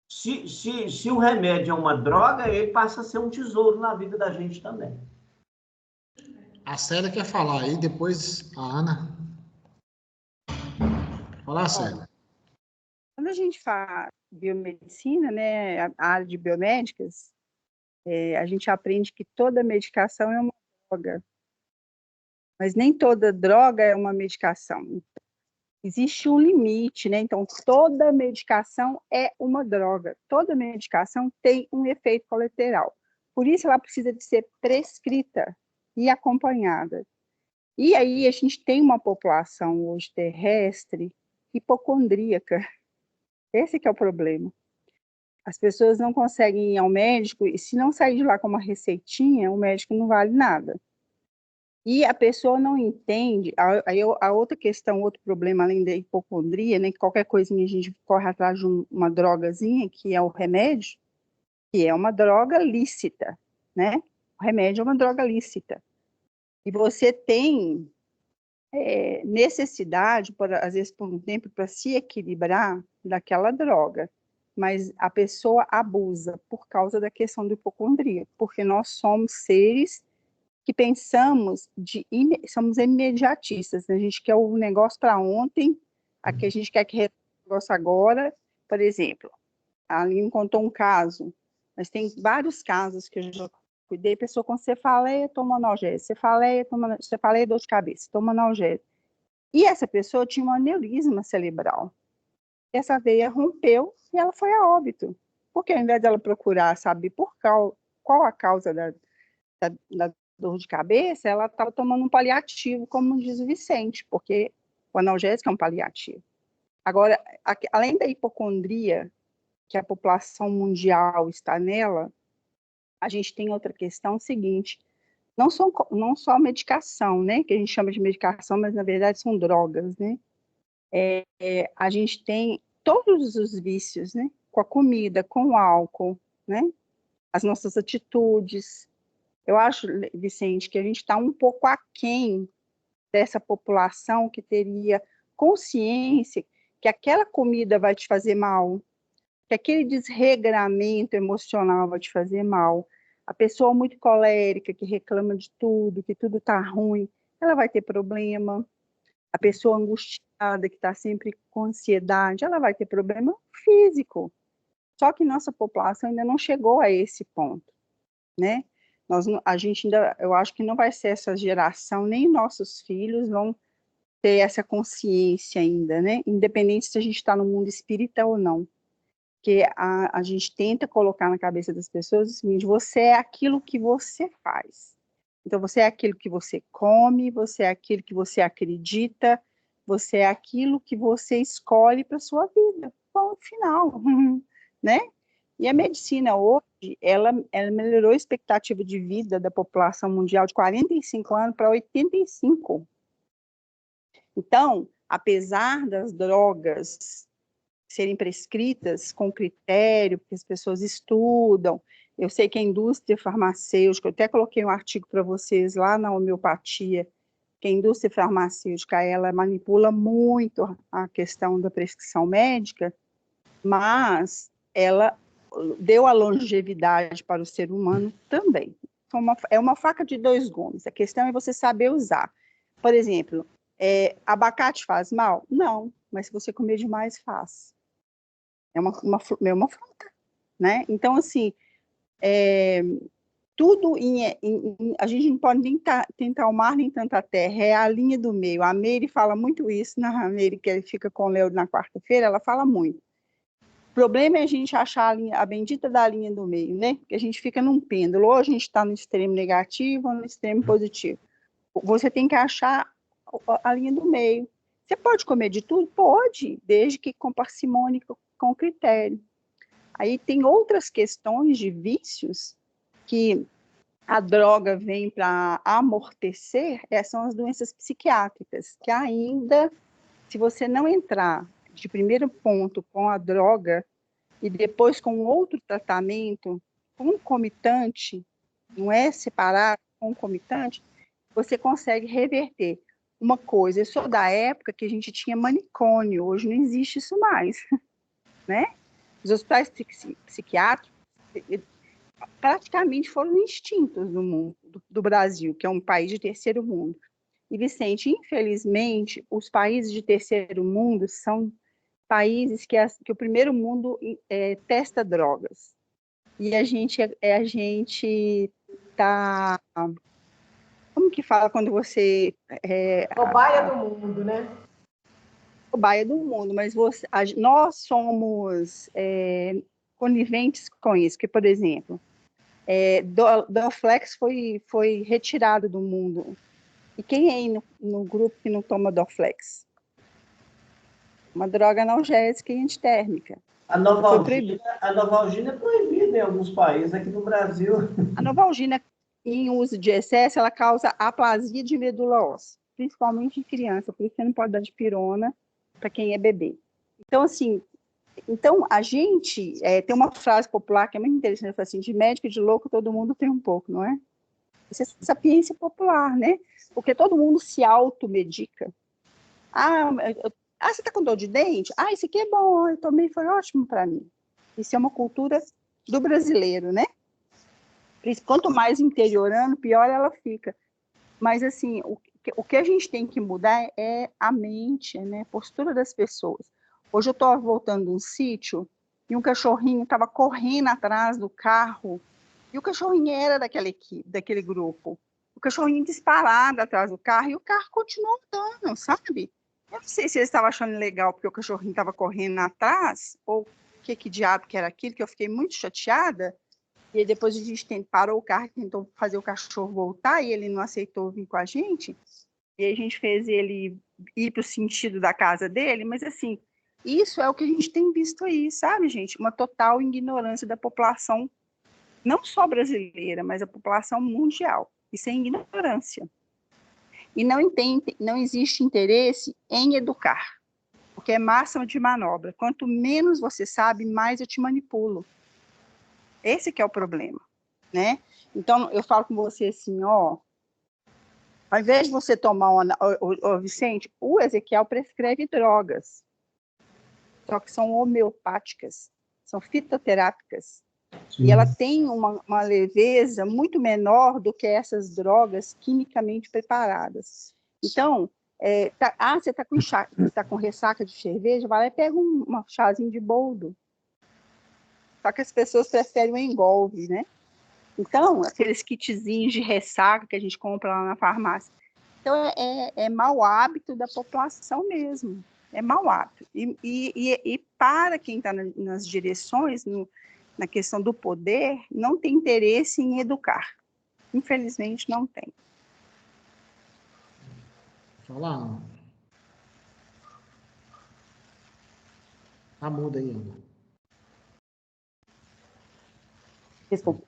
Se o remédio é uma droga, ele passa a ser um tesouro na vida da gente também. A Célia quer falar aí, depois a Ana. Fala, Célia. Quando a gente fala biomedicina, né, a área de biomédicas, a gente aprende que toda medicação é uma droga, mas nem toda droga é uma medicação. Existe um limite, né? Então, toda medicação é uma droga. Toda medicação tem um efeito colateral. Por isso, ela precisa de ser prescrita e acompanhada. E aí, a gente tem uma população hoje terrestre hipocondríaca. Esse que é o problema. As pessoas não conseguem ir ao médico, e se não sair de lá com uma receitinha, o médico não vale nada. E a pessoa não entende, a outra questão, outro problema, além da hipocondria, né, que qualquer coisinha a gente corre atrás de uma drogazinha, que é o remédio, que é uma droga lícita, né? O remédio é uma droga lícita. E você tem necessidade, às vezes por um tempo, para se equilibrar daquela droga, mas a pessoa abusa por causa da questão do hipocondria, porque nós somos seres que pensamos, somos imediatistas, né? A gente quer o negócio para ontem, aqui a gente quer que resolva o negócio agora. Por exemplo, a Aline contou um caso, mas tem vários casos que eu já cuidei, pessoa com cefaleia, toma analgésico, cefaleia, dor de cabeça, toma analgésico. E essa pessoa tinha um aneurisma cerebral. Essa veia rompeu e ela foi a óbito. Porque ao invés dela procurar saber qual a causa da dor de cabeça, ela estava tomando um paliativo, como diz o Vicente, porque o analgésico é um paliativo. Agora, além da hipocondria, que a população mundial está nela, a gente tem outra questão seguinte, não só medicação, né, que a gente chama de medicação, mas na verdade são drogas, né? A gente tem todos os vícios, né, com a comida, com o álcool, né, as nossas atitudes. Eu acho, Vicente, que a gente está um pouco aquém dessa população que teria consciência que aquela comida vai te fazer mal, que aquele desregramento emocional vai te fazer mal. A pessoa muito colérica, que reclama de tudo, que tudo está ruim, ela vai ter problema. A pessoa angustiada, que está sempre com ansiedade, ela vai ter problema físico. Só que nossa população ainda não chegou a esse ponto, né? A gente ainda, eu acho que não vai ser essa geração, nem nossos filhos vão ter essa consciência ainda, né? Independente se a gente está no mundo espírita ou não. Porque a gente tenta colocar na cabeça das pessoas o seguinte, você é aquilo que você faz. Então, você é aquilo que você come, você é aquilo que você acredita, você é aquilo que você escolhe para a sua vida. Bom, final, né? E a medicina hoje, ela melhorou a expectativa de vida da população mundial de 45 anos para 85. Então, apesar das drogas serem prescritas com critério, porque as pessoas estudam, eu sei que a indústria farmacêutica, eu até coloquei um artigo para vocês lá na homeopatia, que a indústria farmacêutica, ela manipula muito a questão da prescrição médica, mas ela deu a longevidade para o ser humano também. Então, é uma faca de dois gumes. A questão é você saber usar. Por exemplo, abacate faz mal? Não, mas se você comer demais, faz. É uma fruta. né? Então, assim, tudo a gente não pode nem tentar o mar nem tanta terra, é a linha do meio. A Meire fala muito isso, na Meire, que fica com o Leo na quarta-feira, ela fala muito. O problema é a gente achar a bendita da linha do meio, né? Porque a gente fica num pêndulo, ou a gente está no extremo negativo ou no extremo positivo. Você tem que achar a linha do meio. Você pode comer de tudo? Pode, desde que com parcimônia, com critério. Aí tem outras questões de vícios que a droga vem para amortecer, são as doenças psiquiátricas, que ainda, se você não entrar de primeiro ponto com a droga e depois com outro tratamento concomitante, não é separado, concomitante, você consegue reverter. Uma coisa, eu sou da época que a gente tinha manicômio, hoje não existe isso mais, né? Os hospitais psiquiátricos praticamente foram extintos no mundo, do Brasil, que é um país de terceiro mundo. E, Vicente, infelizmente, os países de terceiro mundo são países que o primeiro mundo testa drogas. E a gente está... Como que fala quando você... Cobaia do mundo, né? Cobaia do mundo, mas nós somos coniventes com isso, que, por exemplo, Dorflex foi retirado do mundo. E quem é aí no grupo que não toma Dorflex? Uma droga analgésica e antitérmica. A Novalgina é proibida em alguns países, aqui no Brasil. A Novalgina, em uso de excesso, ela causa aplasia de medula óssea, principalmente em criança, por isso você não pode dar dipirona para quem é bebê. Então, assim, a gente tem uma frase popular que é muito interessante, assim, de médico e de louco todo mundo tem um pouco, não é? Isso é sapiência popular, né? Porque todo mundo se automedica. Você está com dor de dente? Isso aqui é bom, eu tomei, foi ótimo para mim. Isso é uma cultura do brasileiro, né? Quanto mais interiorando, pior ela fica. Mas, assim, o que a gente tem que mudar é a mente, né? A postura das pessoas. Hoje eu estou voltando de um sítio e um cachorrinho estava correndo atrás do carro e o cachorrinho era daquele grupo. O cachorrinho disparado atrás do carro e o carro continuou andando, sabe? Eu não sei se eles estavam achando legal porque o cachorrinho estava correndo atrás ou que diabo que era aquilo, que eu fiquei muito chateada. E aí depois a gente parou o carro, tentou fazer o cachorro voltar e ele não aceitou vir com a gente. E aí a gente fez ele ir para o sentido da casa dele, mas assim, isso é o que a gente tem visto aí, sabe, gente? Uma total ignorância da população, não só brasileira, mas a população mundial. Isso é ignorância. E não existe interesse em educar, porque é máxima de manobra. Quanto menos você sabe, mais eu te manipulo. Esse que é o problema, né? Então, eu falo com você assim, ao invés de você tomar Vicente, o Ezequiel prescreve drogas, só que são homeopáticas, são fitoterápicas. Sim. E ela tem uma leveza muito menor do que essas drogas quimicamente preparadas. Então, você está com ressaca de cerveja, vai lá e pega um chazinho de boldo. Só que as pessoas preferem o engolve, né? Então, aqueles kitzinhos de ressaca que a gente compra lá na farmácia. Então, é mau hábito da população mesmo. É mau hábito. E para quem está nas direções, na questão do poder, não tem interesse em educar. Infelizmente, não tem. Falar. Tá muda aí, Ana. Desculpa.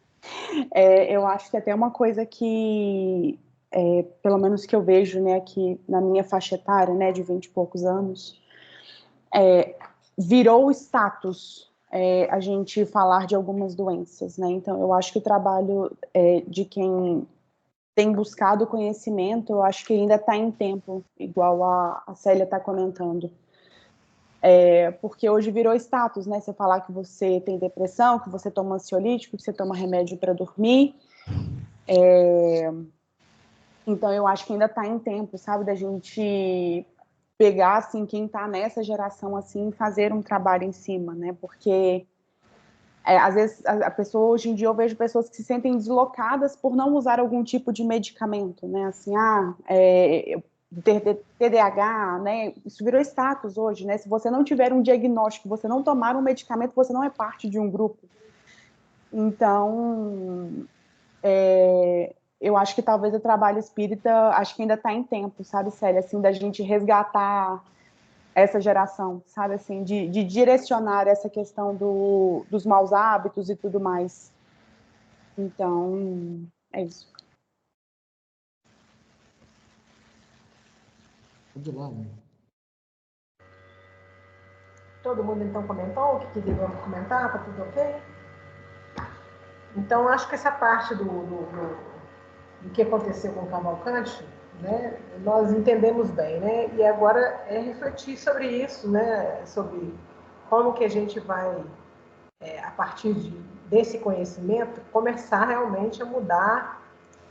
Eu acho que até uma coisa que, pelo menos que eu vejo, né, aqui na minha faixa etária, né, de 20 e poucos anos, virou status a gente falar de algumas doenças, né? Então, eu acho que o trabalho de quem tem buscado conhecimento, eu acho que ainda está em tempo, igual a Célia está comentando. Porque hoje virou status, né? Você falar que você tem depressão, que você toma ansiolítico, que você toma remédio para dormir. Então, eu acho que ainda está em tempo, sabe? Da gente pegar, assim, quem está nessa geração, assim, e fazer um trabalho em cima, né? Porque às vezes a pessoa, hoje em dia eu vejo pessoas que se sentem deslocadas por não usar algum tipo de medicamento, né? Assim, TDAH, né? Isso virou status hoje, né? Se você não tiver um diagnóstico, você não tomar um medicamento, você não é parte de um grupo. Então, eu acho que talvez o trabalho espírita, acho que ainda está em tempo, sabe, Célia, assim, da gente resgatar essa geração, sabe, assim, de direcionar essa questão dos maus hábitos e tudo mais. Então, é isso. Pode ir lá, né? Todo mundo, então, comentou o que devemos comentar? Está tudo ok? Então, acho que essa parte do que aconteceu com o Cavalcante, né, nós entendemos bem, né? E agora é refletir sobre isso, né? Sobre como que a gente vai, a partir desse conhecimento, começar realmente a mudar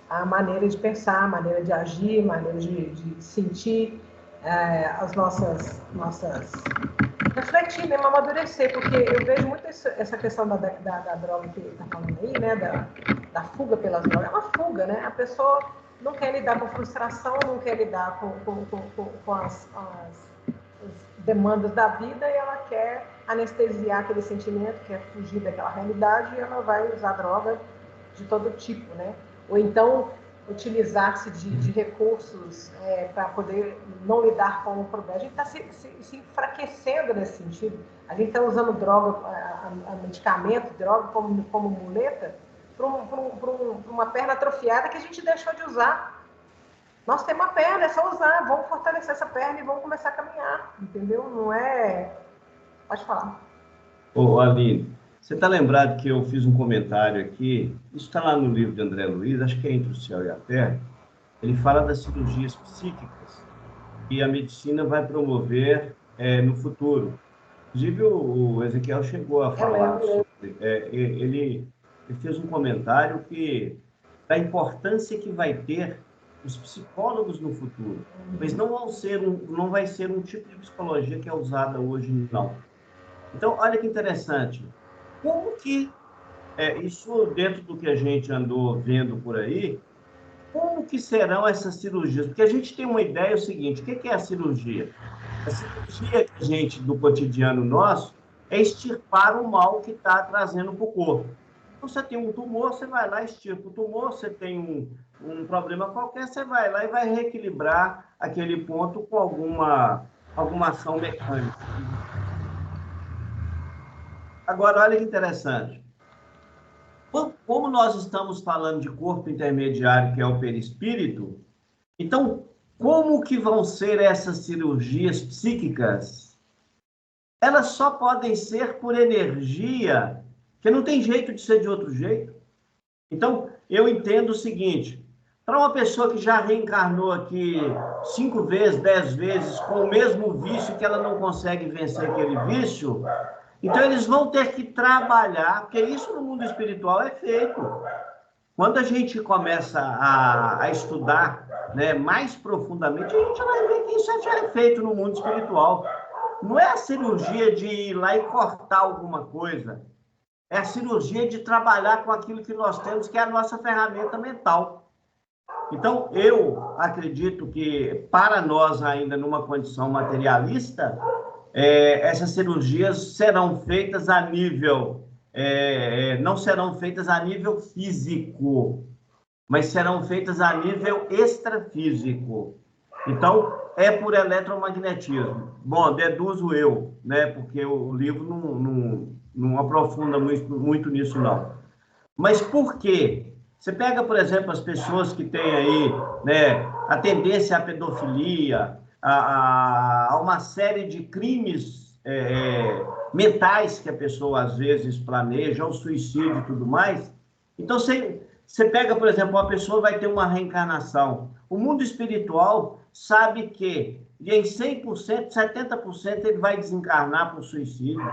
a maneira de pensar, a maneira de agir, a maneira de sentir, as nossas refletir mesmo, amadurecer, porque eu vejo muito essa questão da droga que está falando aí, né, da fuga pelas drogas. É uma fuga, né? A pessoa não quer lidar com frustração, não quer lidar com as demandas da vida, e ela quer anestesiar aquele sentimento, quer fugir daquela realidade, e ela vai usar droga de todo tipo, né? Ou então utilizar-se de recursos para poder não lidar com o problema. A gente está se enfraquecendo nesse sentido. A gente está usando droga, medicamento, droga como muleta para uma perna atrofiada que a gente deixou de usar. Nós temos uma perna, é só usar. Vamos fortalecer essa perna e vamos começar a caminhar, entendeu? Não é... Pode falar. Ô, Aline, você está lembrado que eu fiz um comentário aqui, isso está lá no livro de André Luiz, acho que é Entre o Céu e a Terra, ele fala das cirurgias psíquicas que a medicina vai promover no futuro. Inclusive, o Ezequiel chegou a falar sobre... ele fez um comentário da importância que vai ter os psicólogos no futuro, mas não vai ser um tipo de psicologia que é usada hoje, não. Então, olha que interessante. Como que, isso dentro do que a gente andou vendo por aí, como que serão essas cirurgias? Porque a gente tem uma ideia, o seguinte, o que é a cirurgia? A cirurgia que a gente, do cotidiano nosso, é extirpar o mal que está trazendo para o corpo. Então, você tem um tumor, você vai lá e extirpa o tumor, você tem um problema qualquer, você vai lá e vai reequilibrar aquele ponto com alguma ação mecânica. Agora, olha que interessante. Como nós estamos falando de corpo intermediário, que é o perispírito, então, como que vão ser essas cirurgias psíquicas? Elas só podem ser por energia, que não tem jeito de ser de outro jeito. Então, eu entendo o seguinte, para uma pessoa que já reencarnou aqui 5 vezes, 10 vezes, com o mesmo vício que ela não consegue vencer aquele vício... Então, eles vão ter que trabalhar, porque isso no mundo espiritual é feito. Quando a gente começa a estudar, né, mais profundamente, a gente vai ver que isso já é feito no mundo espiritual. Não é a cirurgia de ir lá e cortar alguma coisa. É a cirurgia de trabalhar com aquilo que nós temos, que é a nossa ferramenta mental. Então, eu acredito que, para nós ainda numa condição materialista... essas cirurgias serão feitas a nível, não serão feitas a nível físico, mas serão feitas a nível extrafísico. Então, é por eletromagnetismo. Bom, deduzo eu, né, porque o livro não aprofunda muito nisso, não. Mas por quê? Você pega, por exemplo, as pessoas que têm aí, né, a tendência à pedofilia, a uma série de crimes mentais que a pessoa, às vezes, planeja, o suicídio e tudo mais. Então, você pega, por exemplo, uma pessoa vai ter uma reencarnação. O mundo espiritual sabe que, em 100%, 70% ele vai desencarnar por suicídio.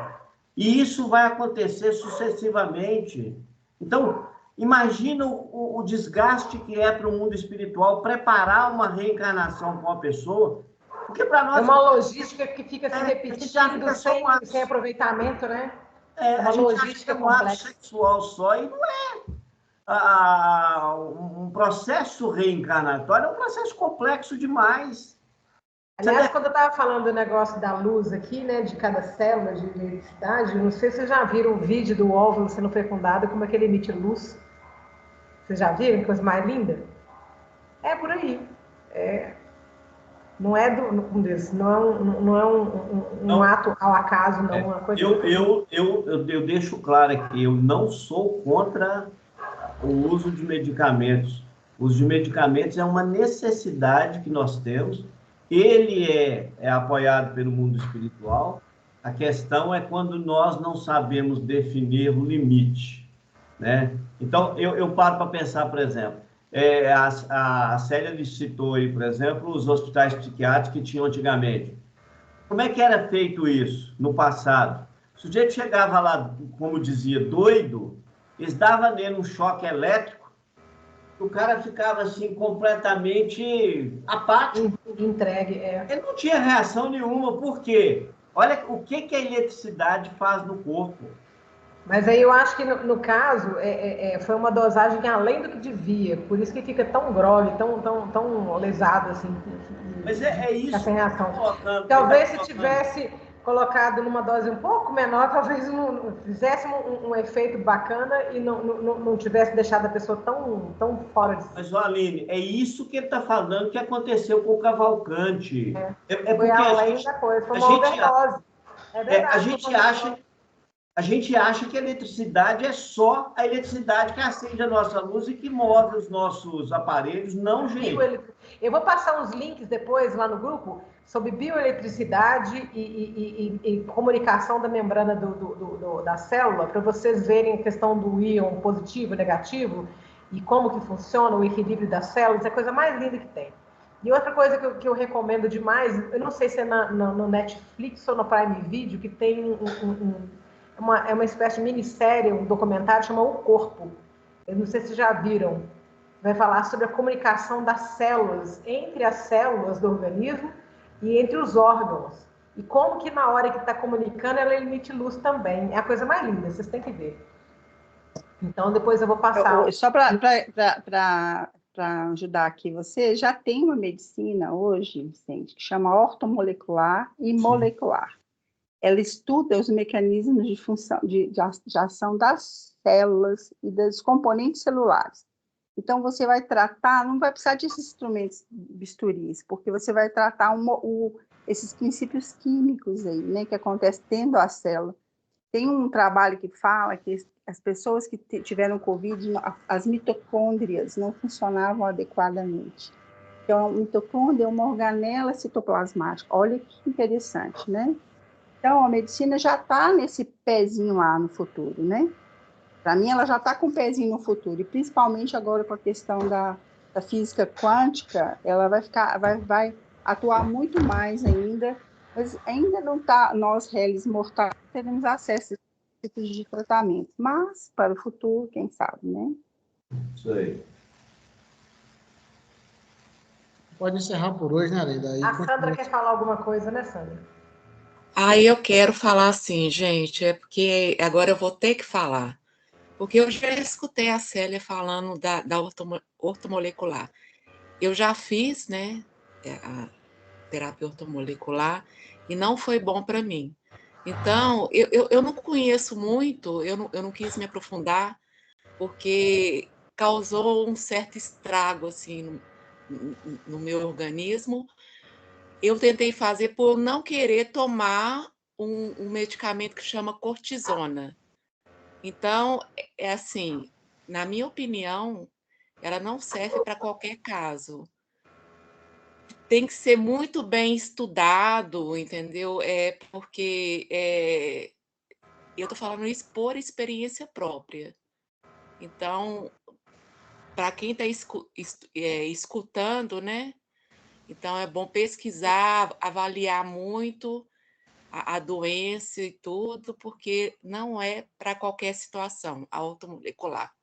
E isso vai acontecer sucessivamente. Então, imagina o desgaste que é para o mundo espiritual preparar uma reencarnação com uma pessoa. Porque para nós... É uma logística que fica se repetindo sem aproveitamento, né? uma a gente acha que logística é um ato complexa. sexual só, e não é. Um processo reencarnatório é um processo complexo demais. Aliás, quando eu estava falando do negócio da luz aqui, né, de cada célula de eletricidade, não sei se vocês já viram o vídeo do óvulo sendo fecundado, como é que ele emite luz. Vocês já viram? Que coisa mais linda? É por aí. Não é um ato ao acaso, não. Uma coisa Eu deixo claro aqui, eu não sou contra o uso de medicamentos. O uso de medicamentos é uma necessidade que nós temos. Ele é apoiado pelo mundo espiritual. A questão é quando nós não sabemos definir o limite, né? Então, eu paro para pensar, por exemplo, a Célia citou aí, por exemplo, os hospitais psiquiátricos que tinham antigamente. Como é que era feito isso no passado? O sujeito chegava lá, como dizia, doido, eles davam nele um choque elétrico, o cara ficava assim completamente apático. entregue. Ele não tinha reação nenhuma. Por quê? Olha o que a eletricidade faz no corpo. Mas aí eu acho que, no caso, foi uma dosagem além do que devia. Por isso que fica tão grogue, tão lesado, assim. Mas é isso. Sem reação. Talvez se tivesse colocado numa dose um pouco menor, talvez fizesse um efeito bacana e não tivesse deixado a pessoa tão fora de si. Mas, Aline, é isso que ele está falando que aconteceu com o Cavalcante. Foi além da coisa, foi uma overdose. É verdade. A gente acha que a eletricidade é só a eletricidade que acende a nossa luz e que move os nossos aparelhos. Não, gente. Eu vou passar uns links depois lá no grupo sobre bioeletricidade e comunicação da membrana da célula, para vocês verem a questão do íon positivo e negativo e como que funciona o equilíbrio das células. É a coisa mais linda que tem. E outra coisa que eu recomendo demais, eu não sei se é no Netflix ou no Prime Video, que tem uma espécie de minissérie, um documentário chamado O Corpo. Eu não sei se já viram. Vai falar sobre a comunicação das células, entre as células do organismo e entre os órgãos. E como que na hora que está comunicando, ela emite luz também. É a coisa mais linda, vocês têm que ver. Então, depois eu vou passar. Só para ajudar aqui você, já tem uma medicina hoje, Vicente, que chama ortomolecular e molecular. Ela estuda os mecanismos de função, de ação das células e dos componentes celulares. Então, você vai tratar, não vai precisar desses instrumentos bisturis, porque você vai tratar esses princípios químicos aí, né, que acontecem dentro da célula. Tem um trabalho que fala que as pessoas que tiveram Covid, as mitocôndrias não funcionavam adequadamente. Então, a mitocôndria é uma organela citoplasmática. Olha que interessante, né? Então, a medicina já está nesse pezinho lá no futuro, né? Para mim, ela já está com o pezinho no futuro, e principalmente agora com a questão da física quântica, ela vai atuar muito mais ainda, mas ainda não está, nós, réis mortais, teremos acesso a esses tipos de tratamento, mas para o futuro, quem sabe, né? Isso aí. Pode encerrar por hoje, né, Arida? A Sandra quer falar alguma coisa, né, Sandra? Aí eu quero falar assim, gente, é porque agora eu vou ter que falar. Porque eu já escutei a Célia falando da ortomolecular. Eu já fiz, né, a terapia ortomolecular e não foi bom para mim. Então, eu não conheço muito, eu não quis me aprofundar, porque causou um certo estrago, assim, no meu organismo. Eu tentei fazer por não querer tomar um medicamento que chama cortisona. Então, é assim, na minha opinião, ela não serve para qualquer caso. Tem que ser muito bem estudado, entendeu? Porque eu estou falando isso por experiência própria. Então, para quem está escutando, né? Então, é bom pesquisar, avaliar muito a doença e tudo, porque não é para qualquer situação, a ortomolecular.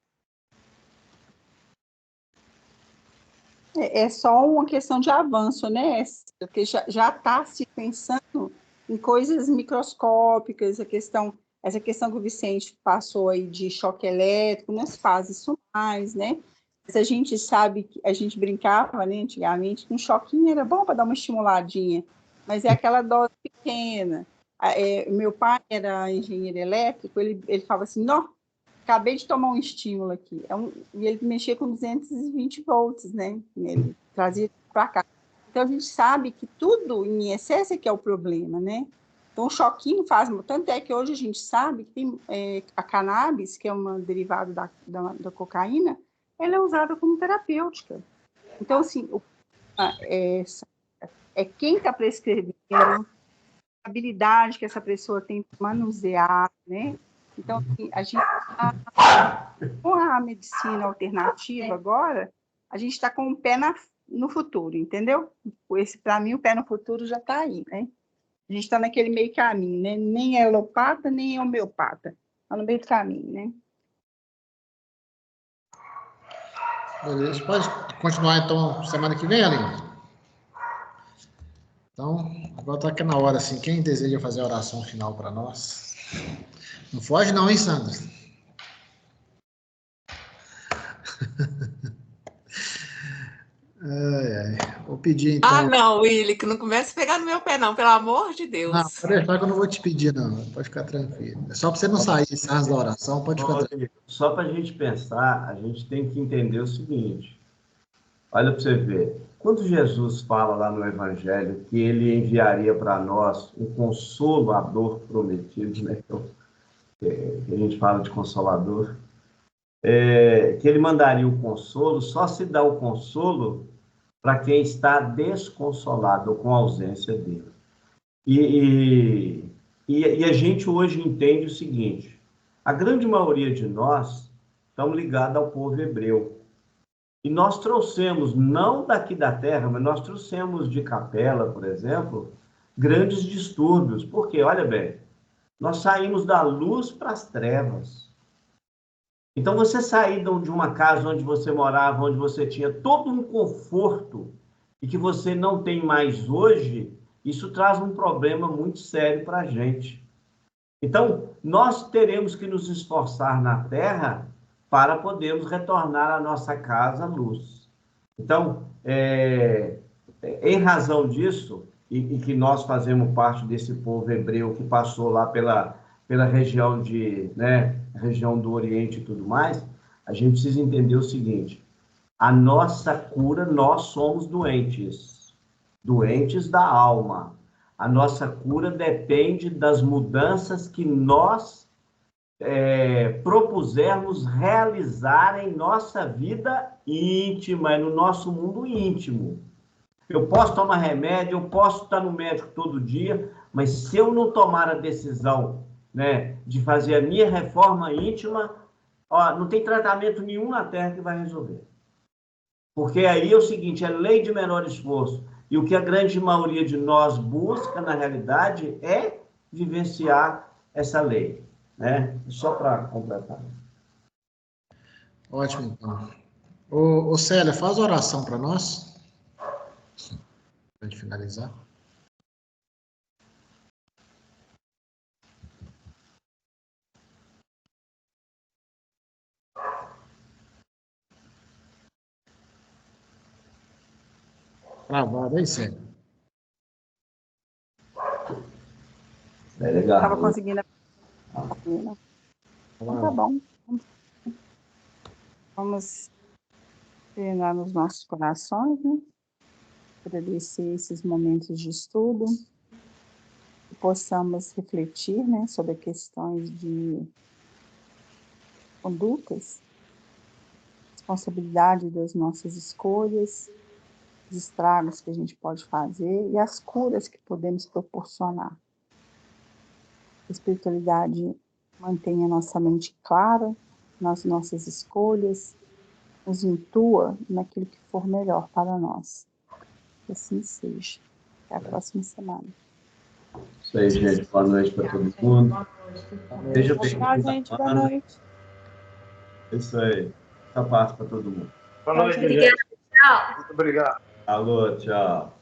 É só uma questão de avanço, né? Porque já está se pensando em coisas microscópicas, a questão essa questão que o Vicente passou aí de choque elétrico, não se faz isso mais, né? Mas a gente sabe que a gente brincava, né, antigamente, que um choquinho era bom para dar uma estimuladinha, mas é aquela dose pequena. Meu pai era engenheiro elétrico, ele falava assim, não, acabei de tomar um estímulo aqui. E ele mexia com 220 volts, né? Ele trazia para cá. Então, a gente sabe que tudo em excesso é que é o problema, né? Então, o choquinho faz... Tanto é que hoje a gente sabe que tem a cannabis, que é uma derivada da cocaína, ela é usada como terapêutica. Então, assim, quem está prescrevendo, a habilidade que essa pessoa tem para manusear, né? Então, assim, a gente com a medicina alternativa agora, a gente está com o pé no futuro, entendeu? Para mim, o pé no futuro já está aí, né? A gente está naquele meio caminho, né? Nem é alopata, nem é homeopata. Está no meio do caminho, né? Beleza. Pode continuar, então, semana que vem, Aline? Então, agora está aqui na hora, assim, quem deseja fazer a oração final para nós? Não foge não, hein, Sandra? Vou pedir, então... Ah, não, Willy, que não comece a pegar no meu pé, não, pelo amor de Deus. Não, pode deixar que eu não vou te pedir, não. Pode ficar tranquilo. É só para você não sair antes da oração, pode ficar tranquilo. Só para a gente pensar, a gente tem que entender o seguinte. Olha para você ver. Quando Jesus fala lá no Evangelho que ele enviaria para nós um consolador prometido, né? Que a gente fala de consolador, que ele mandaria o consolo, só se dá o consolo para quem está desconsolado ou com a ausência dele. E a gente hoje entende o seguinte, a grande maioria de nós estamos ligados ao povo hebreu. E nós trouxemos, não daqui da terra, mas nós trouxemos de Capela, por exemplo, grandes distúrbios. Porque, olha bem, nós saímos da luz para as trevas. Então, você sair de uma casa onde você morava, onde você tinha todo um conforto, e que você não tem mais hoje, isso traz um problema muito sério para a gente. Então, nós teremos que nos esforçar na terra para podermos retornar à nossa casa à luz. Então, em razão disso, e que nós fazemos parte desse povo hebreu que passou lá pela região região do Oriente e tudo mais, a gente precisa entender o seguinte, a nossa cura, nós somos doentes da alma. A nossa cura depende das mudanças que nós propusermos realizar em nossa vida íntima, no nosso mundo íntimo. Eu posso tomar remédio, eu posso estar no médico todo dia, mas se eu não tomar a decisão, né, de fazer a minha reforma íntima, não tem tratamento nenhum na Terra que vai resolver. Porque aí é o seguinte, é lei de menor esforço. E o que a grande maioria de nós busca, na realidade, é vivenciar essa lei. Né? Só para completar. Ótimo, então. Ô Célia, faz a oração para nós. Para a gente finalizar. Travado aí, Célia. Legal. Estava conseguindo. Então, tá bom. Vamos treinar nos nossos corações, né? Agradecer esses momentos de estudo, que possamos refletir, né, sobre questões de condutas, responsabilidade das nossas escolhas, os estragos que a gente pode fazer e as curas que podemos proporcionar. A espiritualidade mantenha nossa mente clara nas nossas escolhas, nos intua naquilo que for melhor para nós. Que assim seja. Até a próxima semana. Isso aí, gente. Boa noite para todo mundo. Beijo bem. Tchau, gente. Boa noite. Isso aí. Muita paz para todo mundo. Boa noite, gente. Obrigada. Tchau. Muito obrigado. Alô, tchau.